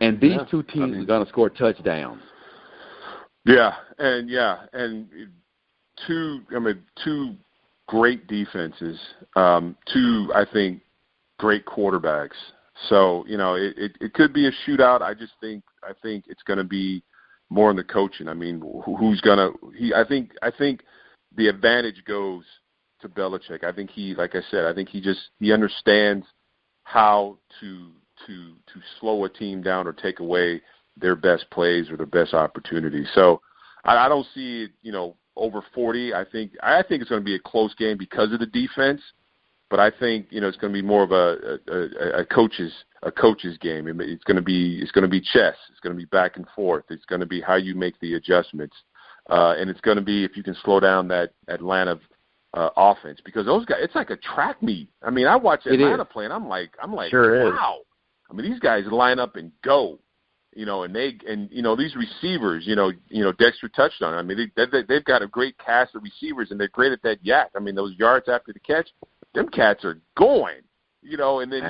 And these 2 teams are going to score touchdowns. And 2 great defenses, 2, I think, great quarterbacks. So, it could be a shootout. I think it's going to be more in the coaching. I mean, who's going to – I think the advantage goes to Belichick. I think he understands how to slow a team down or take away their best plays or their best opportunities. So I don't see it, over 40. I think it's going to be a close game because of the defense, But I think it's going to be more of a coach's game. It's going to be chess. It's going to be back and forth. It's going to be how you make the adjustments, and it's going to be if you can slow down that Atlanta offense, because those guys, it's like a track meet. I mean, I watch Atlanta play, and I'm like, sure wow. I mean, these guys line up and go, and these receivers, Dexter touched on it. I mean, they've got a great cast of receivers, and they're great at that yak. I mean, those yards after the catch, them cats are going, and then,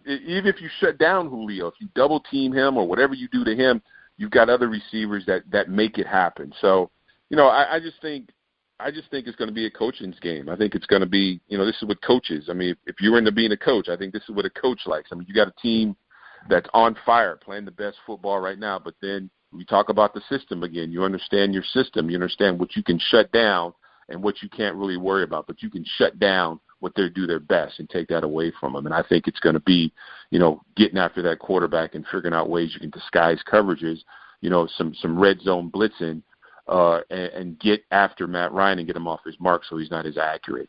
even if you shut down Julio, if you double team him or whatever you do to him, you've got other receivers that make it happen. So, I just think it's going to be a coaching's game. I think it's going to be, this is what coaches. I mean, if you're into being a coach, I think this is what a coach likes. I mean, you got a team that's on fire, playing the best football right now, but then we talk about the system again. You understand your system. You understand what you can shut down and what you can't really worry about, but you can shut down what they do their best and take that away from them. And I think it's going to be, getting after that quarterback and figuring out ways you can disguise coverages, some red zone blitzing, and get after Matt Ryan and get him off his mark so he's not as accurate.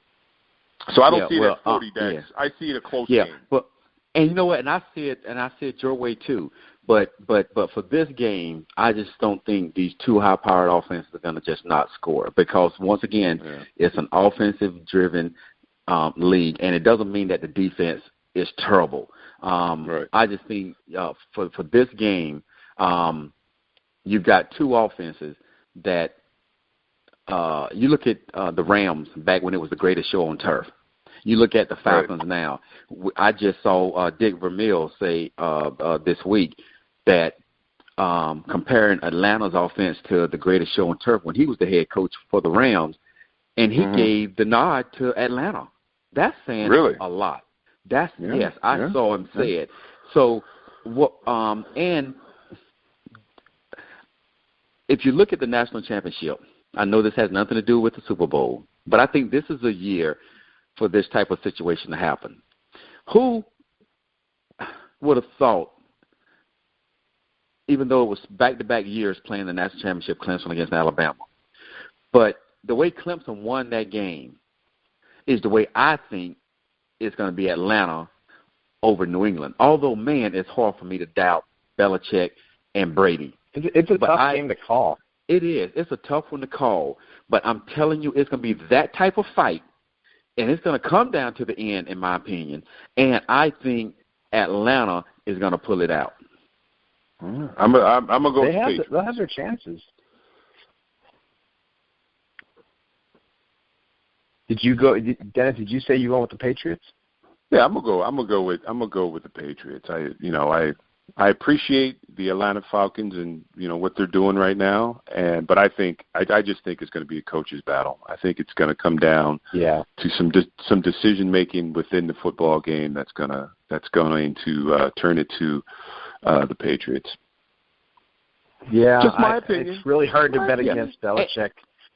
So I don't see it at 40 days. I see it a close game. But, and you know what? And I see it your way too. But for this game, I just don't think these two high-powered offenses are going to just not score, because once again, it's an offensive-driven league, and it doesn't mean that the defense is terrible. Right. I just think for this game, you've got two offenses that you look at the Rams back when it was the greatest show on turf. You look at the Falcons now. I just saw Dick Vermeil say this week that comparing Atlanta's offense to the greatest show on turf when he was the head coach for the Rams, and he gave the nod to Atlanta. That's saying a lot. I saw him say it. So what? And if you look at the national championship, I know this has nothing to do with the Super Bowl, but I think this is a year for this type of situation to happen. Who would have thought, even though it was back-to-back years playing the national championship, Clemson against Alabama, but the way Clemson won that game is the way I think it's going to be Atlanta over New England. Although, man, it's hard for me to doubt Belichick and Brady. It's a tough game to call. It is. It's a tough one to call. But I'm telling you, it's going to be that type of fight, and it's going to come down to the end, in my opinion. And I think Atlanta is going to pull it out. I'm going to go with Patriots. They'll have their chances. Dennis, did you say you went with the Patriots? Yeah, I'm gonna go with the Patriots. I appreciate the Atlanta Falcons and what they're doing right now, but I just think it's going to be a coach's battle. I think it's going to come down to some decision making within the football game that's going to turn it to the Patriots. Yeah, just my opinion. It's really hard to bet against Belichick.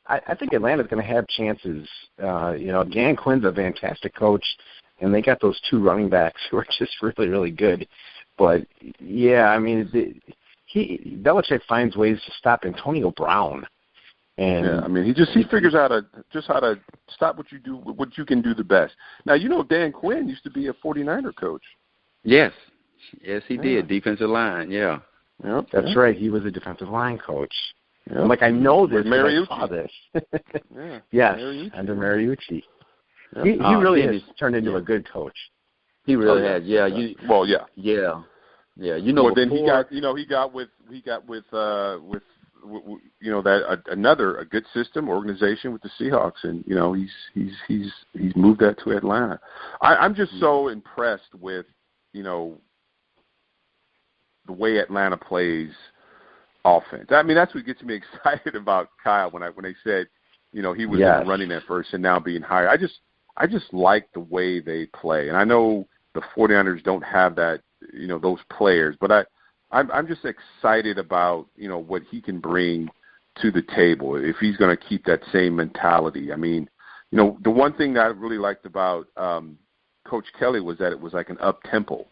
I think Atlanta's going to have chances. Dan Quinn's a fantastic coach, and they got those two running backs who are just really, really good. But I mean, Belichick finds ways to stop Antonio Brown. And I mean, he figures out how to stop what you can do the best. Now, Dan Quinn used to be a 49er coach. Yes, he did. Defensive line, yeah. Yep. That's right. He was a defensive line coach. Yep. I know this. I saw this. Yes, under Mariucci. Yep. He really has turned into a good coach. He really has. Yeah. Yeah. Well, then he got with another good system organization with the Seahawks, and he's moved that to Atlanta. I'm just so impressed with the way Atlanta plays offense. I mean, that's what gets me excited about Kyle when they said he was running at first and now being hired. I just like the way they play, and I know the 49ers don't have that those players, but I'm just excited about what he can bring to the table if he's going to keep that same mentality. I mean, the one thing that I really liked about Coach Kelly was that it was like an up tempo,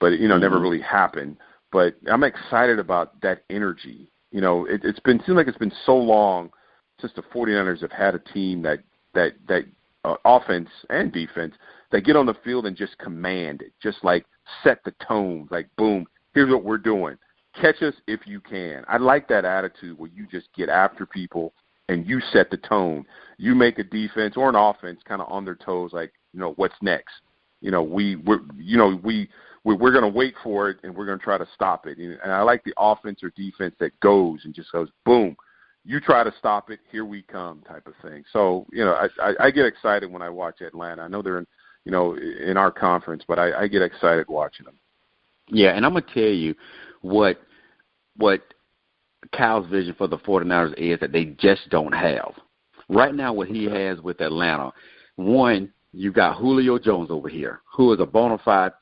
but it never really happened. But I'm excited about that energy. It seems like it's been so long since the 49ers have had a team that offense and defense that get on the field and just command it, just like set the tone, like, boom, here's what we're doing. Catch us if you can. I like that attitude where you just get after people and you set the tone. You make a defense or an offense kind of on their toes, like, what's next? We're going to wait for it and we're going to try to stop it. And I like the offense or defense that goes and just goes, boom, you try to stop it, here we come type of thing. So, I get excited when I watch Atlanta. I know they're in our conference, but I get excited watching them. Yeah, and I'm going to tell you what Cal's vision for the 49ers is that they just don't have. Right now what he has with Atlanta, one, you got Julio Jones over here, who is a bona fide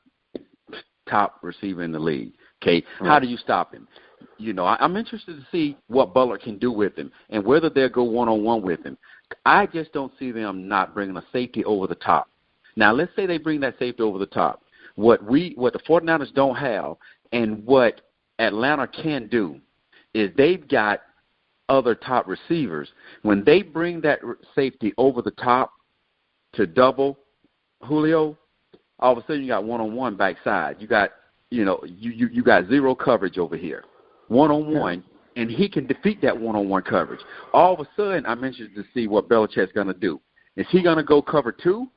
top receiver in the league. Okay, How do you stop him? I'm interested to see what Butler can do with him and whether they'll go one-on-one with him. I just don't see them not bringing a safety over the top. Now, let's say they bring that safety over the top. What the 49ers don't have and what Atlanta can do is they've got other top receivers. When they bring that safety over the top to double Julio, all of a sudden you got one-on-one backside. You got you got zero coverage over here, one-on-one, and he can defeat that one-on-one coverage. All of a sudden, I'm interested to see what Belichick's going to do. Is he going to go cover two?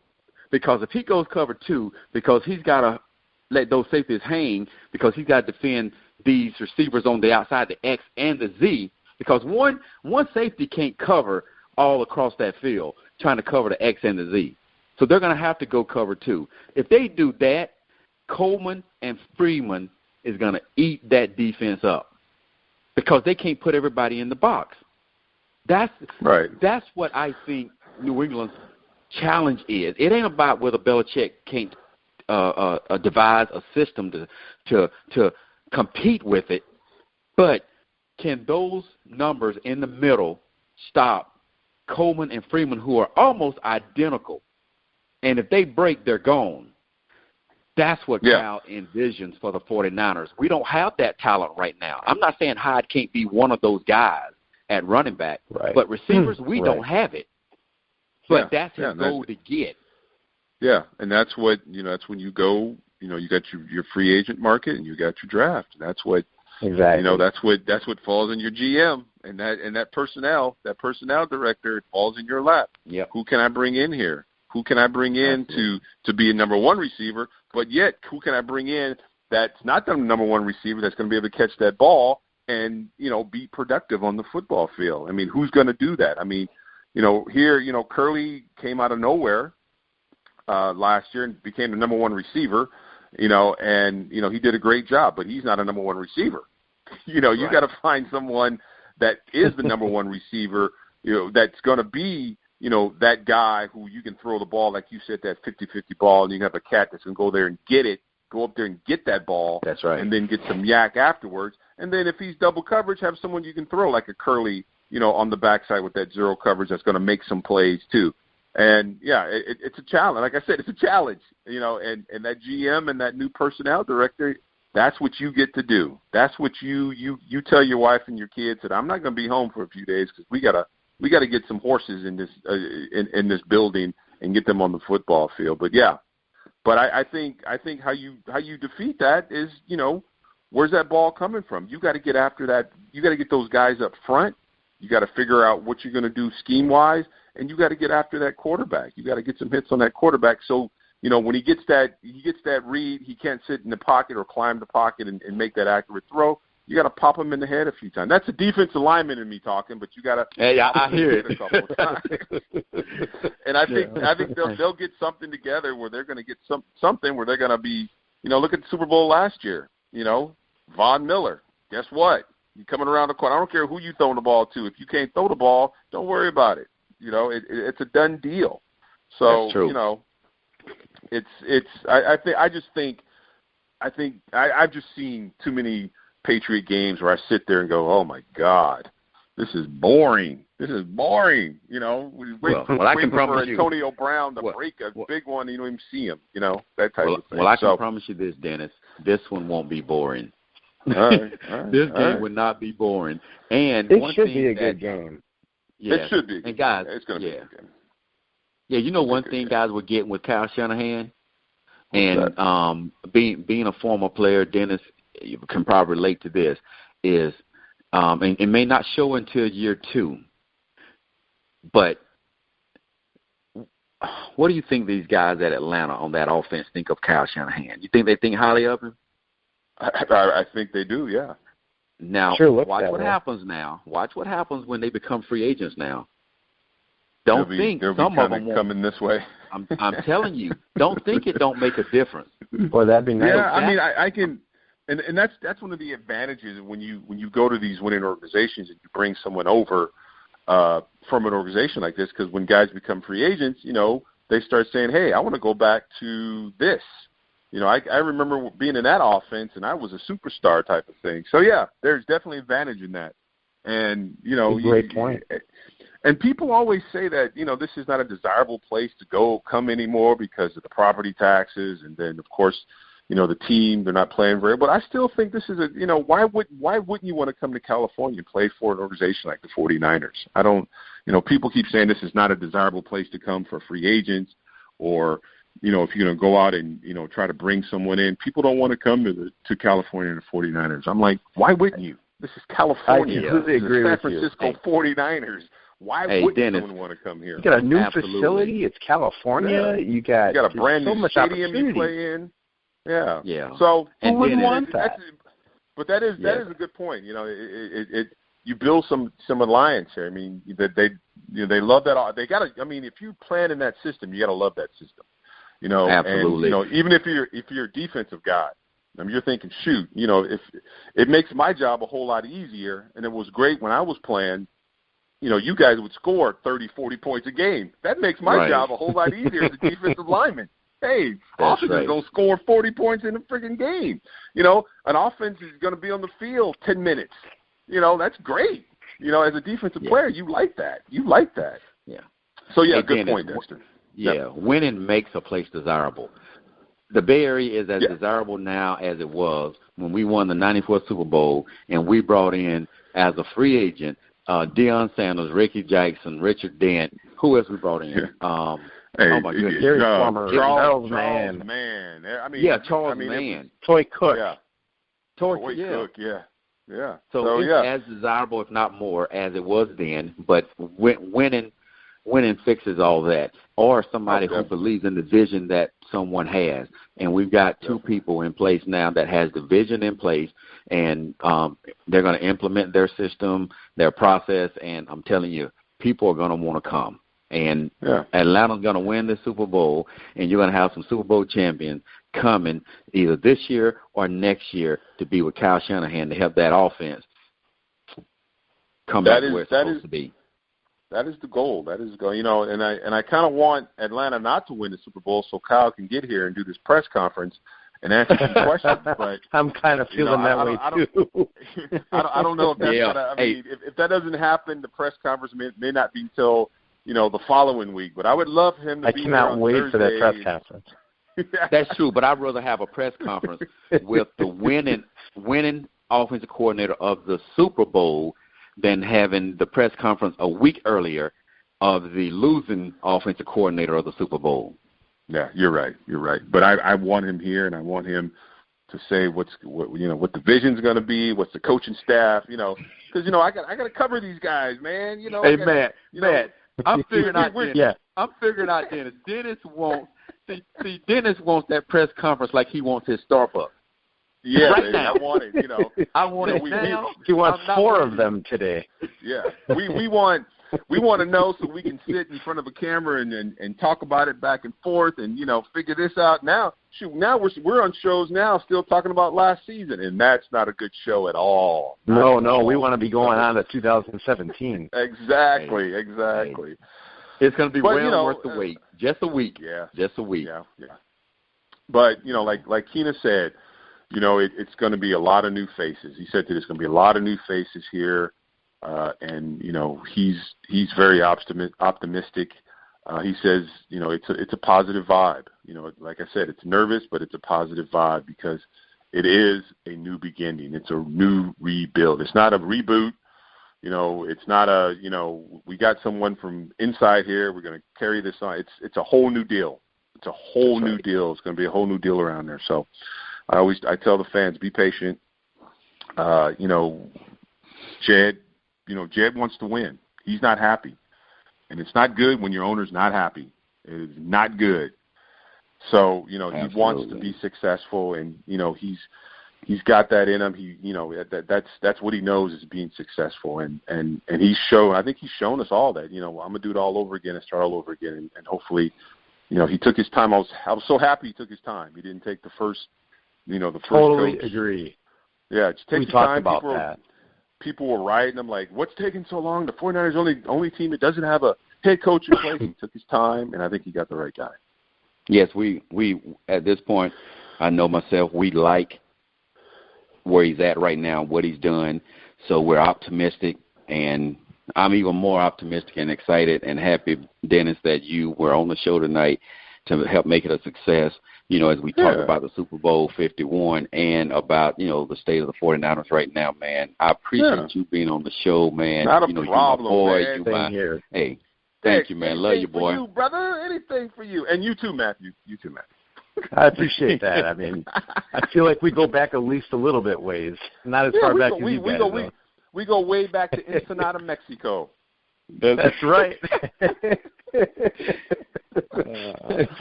Because if he goes cover two, because he's got to let those safeties hang, because he's got to defend these receivers on the outside, the X and the Z, because one safety can't cover all across that field trying to cover the X and the Z. So they're going to have to go cover two. If they do that, Coleman and Freeman is going to eat that defense up because they can't put everybody in the box. That's right. That's what I think New England's challenge is. It ain't about whether Belichick can't devise a system to compete with it, but can those numbers in the middle stop Coleman and Freeman, who are almost identical? And if they break, they're gone. That's what Cal envisions for the 49ers. We don't have that talent right now. I'm not saying Hyde can't be one of those guys at running back, but receivers, we don't have it. But that's his goal to get. Yeah, and that's what that's when you go. You got your free agent market and you got your draft. And that's what that's what falls in your GM and that personnel director, it falls in your lap. Yep. Who can I bring in here? Who can I bring in to be a number one receiver? But yet, who can I bring in that's not the number one receiver that's going to be able to catch that ball and be productive on the football field? I mean, who's going to do that? I mean, here, Curley came out of nowhere last year and became the number one receiver, and he did a great job, but he's not a number one receiver. You got to find someone that is the number one receiver, that's going to be, that guy who you can throw the ball, like you said, that 50-50 ball, and you have a cat that's going to go there and get it, go up there and get that ball. That's right. And then get some yak afterwards. And then if he's double coverage, have someone you can throw like a Curley, on the backside with that zero coverage that's going to make some plays too. And, it's a challenge. Like I said, it's a challenge, and that GM and that new personnel director, that's what you get to do. That's what you tell your wife and your kids that I'm not going to be home for a few days because we got to get some horses in this in this building and get them on the football field. But I think how you defeat that is, where's that ball coming from? You got to get after that. You got to get those guys up front. You got to figure out what you're going to do scheme-wise, and you got to get after that quarterback. You got to get some hits on that quarterback. So, when he gets that read, he can't sit in the pocket or climb the pocket and make that accurate throw. You got to pop him in the head a few times. That's a defensive lineman in me talking, but you got to. Hey, I hear it a couple of times. And I think they'll get something together where they're going to get something where they're going to be. Look at the Super Bowl last year. Von Miller. Guess what? You coming around the corner. I don't care who you throwing the ball to. If you can't throw the ball, don't worry about it. It's a done deal. So that's true. I've just seen too many Patriot games where I sit there and go, oh my God, this is boring. We wait for Antonio Brown to break a big one, you don't even see him. That type of thing. Well, I can promise you this, Dennis. This one won't be boring. All right, this game would not be boring. And it should be a good game. Yes. It should be. And guys, it's going to be a good game. Yeah, you know one thing guys were getting with Kyle Shanahan, and being a former player, Dennis, you can probably relate to this, is and it may not show until year 2, but what do you think these guys at Atlanta on that offense think of Kyle Shanahan? You think they think highly of him? I think they do, yeah. Now, watch what happens now. Watch what happens when they become free agents now. Don't think some of them coming this way. I'm telling you, don't think it don't make a difference. Boy, that'd be nice. Yeah, I mean, I can, and that's one of the advantages when you go to these winning organizations and you bring someone over from an organization like this, because when guys become free agents, they start saying, hey, I want to go back to this. I remember being in that offense, and I was a superstar type of thing. So, yeah, there's definitely advantage in that. And, great point. And people always say that, this is not a desirable place to come anymore because of the property taxes. And then, of course, the team, they're not playing very well. But I still think this is why wouldn't you want to come to California and play for an organization like the 49ers? I don't, people keep saying this is not a desirable place to come for free agents, or, if you're going to go out and, try to bring someone in. People don't want to come to California and the 49ers. I'm like, why wouldn't you? This is California. I completely agree San with Francisco you. 49ers. Why wouldn't someone want to come here? You got a new facility. It's California. Yeah. You got a brand new stadium you play in. Yeah. So who wouldn't want that? But that is a good point. You build some alliance here. I mean, they love that. They got to. I mean, if you plan in that system, you got to love that system. Absolutely. And even if you're a defensive guy, I mean, you're thinking, shoot, if it makes my job a whole lot easier, and it was great when I was playing. You guys would score 30, 40 points a game. That makes my job a whole lot easier as a defensive lineman. Hey, offenses don't score 40 points in a freaking game. An offense is going to be on the field 10 minutes. That's great. As a defensive player, you like that. Yeah. So, good point, Dexter. Yeah, winning makes a place desirable. The Bay Area is as desirable now as it was when we won the 94 Super Bowl and we brought in, as a free agent, Deion Sanders, Ricky Jackson, Richard Dent. Who else we brought in? Oh my goodness, Gary Plummer, Charles Mann. I mean, Charles Mann, Toy Cook. Cook. Yeah. So it's as desirable, if not more, as it was then. But winning fixes all that, or somebody who believes in the vision that someone has. And we've got 2 people in place now that has the vision in place, and they're going to implement their system, their process, and I'm telling you, people are going to want to come. And Atlanta's going to win the Super Bowl, and you're going to have some Super Bowl champions coming either this year or next year to be with Kyle Shanahan to help that offense come back to where it's supposed to be. That is the goal. That is the goal. And I kind of want Atlanta not to win the Super Bowl so Kyle can get here and do this press conference and answer some questions. But I'm kind of feeling that way too. I don't know if that's gonna. I mean, if that doesn't happen, the press conference may not be until the following week. But I would love him to be here on Thursday. I cannot wait for that press conference. That's true, but I'd rather have a press conference with the winning offensive coordinator of the Super Bowl than having the press conference a week earlier of the losing offensive coordinator of the Super Bowl. Yeah, you're right. But I want him here, and I want him to say what the vision's going to be, what's the coaching staff, because I got to cover these guys, man. Hey, Matt, I'm figuring out Dennis. Yeah. I'm figuring out Dennis. Dennis wants that press conference like he wants his Starbucks. Yeah, right now. I want it. I want it now. He wants 4 of them today. Yeah, we want to know so we can sit in front of a camera and talk about it back and forth and figure this out. Now we're on shows now still talking about last season, and that's not a good show at all. No, we want to be going on to 2017. Exactly. It's going to be worth the wait. Just a week. Yeah. Just a week. Yeah. But like Keena said, it's going to be a lot of new faces. He said that there's going to be a lot of new faces here, and he's very optimistic. He says it's a positive vibe. Like I said, it's nervous, but it's a positive vibe because it is a new beginning. It's a new rebuild. It's not a reboot. It's not we got someone from inside here. We're going to carry this on. It's a whole new deal. It's a whole new deal. It's going to be a whole new deal around there. So I tell the fans, be patient. Jed wants to win. He's not happy. And it's not good when your owner's not happy. It is not good. So, he wants to be successful, and, he's got that in him. That's what he knows is being successful. And I think he's shown us all that, I'm going to do it all over again and start all over again. And hopefully, he took his time. I was so happy he took his time. He didn't take the first Totally coach. Agree. Yeah, just take we the talked time. About that. People were writing them like, what's taking so long? The 49ers only team that doesn't have a head coach in place. He took his time, and I think he got the right guy. Yes, we at this point, I know myself, we like where he's at right now, what he's done. So we're optimistic, and I'm even more optimistic and excited and happy, Dennis, that you were on the show tonight to help make it a success, as we talk about the Super Bowl 51 and about, the state of the 49ers right now, man. I appreciate you being on the show, man. Not a problem, man. Same here. Hey, thank you, man. Love you, boy. For you, brother. Anything for you. And you too, Matthew. I appreciate that. I mean, I feel like we go back at least a little bit ways. Not as far back as you guys. We go way back to Ensenada, Mexico. That's right.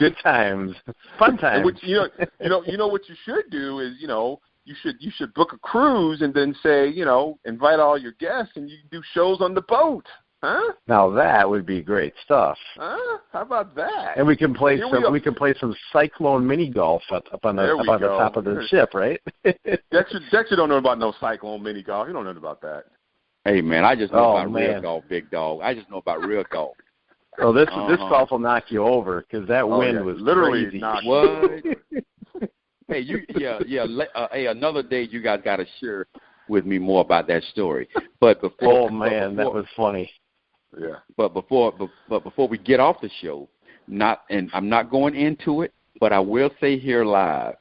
Good times, fun times. Which, you know what you should do is, you should book a cruise and then say, invite all your guests and you can do shows on the boat, huh? Now that would be great stuff. Huh? How about that? And we can play some cyclone mini golf up on the top of the ship, right? Dexter don't know about no cyclone mini golf. He don't know about that. Hey, man, I just know about real golf, big dog. I just know about real golf. Oh, this golf will knock you over because that wind was literally crazy. What? Hey, hey, another day you guys got to share with me more about that story. But before, that was funny. Yeah. But before we get off the show, I'm not going into it, but I will say here live,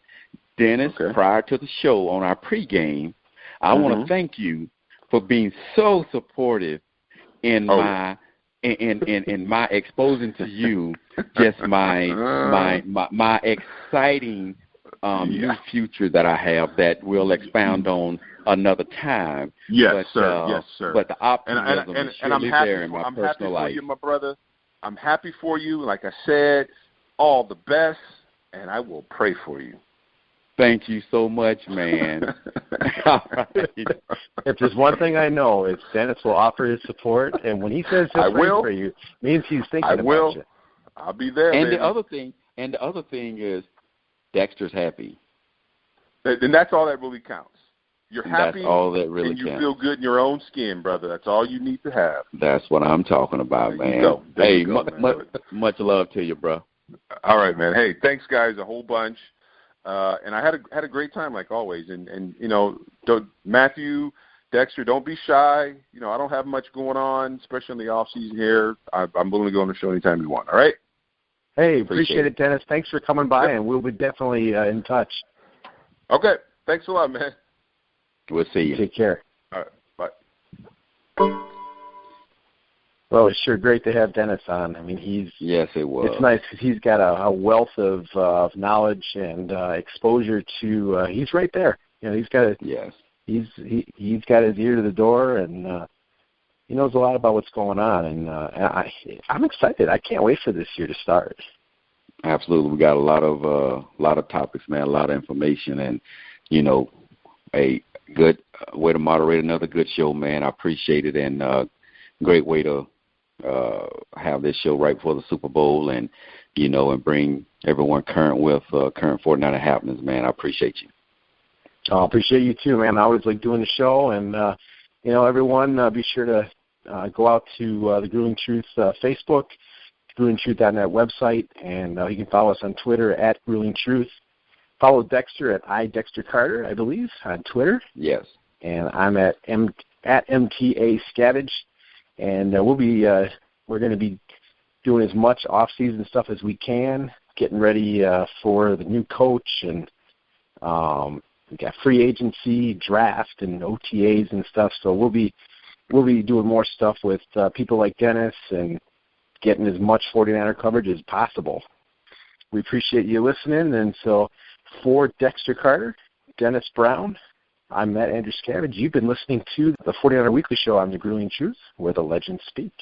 Dennis, prior to the show on our pregame, I want to thank you for being so supportive in my exposing to you just my exciting new future that I have that we'll expound on another time. Yes, sir. But the optimism is surely there in my personal life. I'm happy for you, my brother. I'm happy for you. Like I said, all the best, and I will pray for you. Thank you so much, man. All right. If there's one thing I know, it's Dennis will offer his support, and when he says he'll pray for you, it means he's thinking about you. I'll be there, and man. The other thing is Dexter's happy. And that's all that really counts. You're happy, that's all that really and you counts. feel good in your own skin, brother. That's all you need to have. That's what I'm talking about, man. Hey, much love to you, bro. All right, man. Hey, thanks, guys, a whole bunch. And I had a great time, like always. And Matthew, Dexter, don't be shy. I don't have much going on, especially in the off season here. I'm willing to go on the show anytime you want. All right. Hey, appreciate it, Dennis. Thanks for coming by, and we'll be definitely in touch. Okay. Thanks a lot, man. We'll see you. Take care. All right. Bye. Well, it's sure great to have Dennis on. I mean, yes, it was. It's nice because he's got a wealth of knowledge and exposure to. He's right there. He's got he's got his ear to the door, and he knows a lot about what's going on. And I'm excited. I can't wait for this year to start. Absolutely, we got a lot of topics, man. A lot of information, and a good way to moderate another good show, man. I appreciate it, and great way to have this show right before the Super Bowl and, and bring everyone current with current 49er happenings, man. I appreciate you. I appreciate you too, man. I always like doing the show. And, everyone, be sure to go out to the Grueling Truth Facebook, gruelingtruth.net website, and you can follow us on Twitter at Grueling Truth. Follow Dexter at iDexter Carter, I believe, on Twitter. Yes. And I'm at MTA Scavage. And we're going to be doing as much off-season stuff as we can, getting ready for the new coach, and we got free agency, draft, and OTAs and stuff. So we'll be we'll be doing more stuff with people like Dennis and getting as much 49er coverage as possible. We appreciate you listening. And so for Dexter Carter, Dennis Brown, I'm Matt Andruscavage. You've been listening to the 49er Weekly Show on The Grueling Truth, where the legends speak.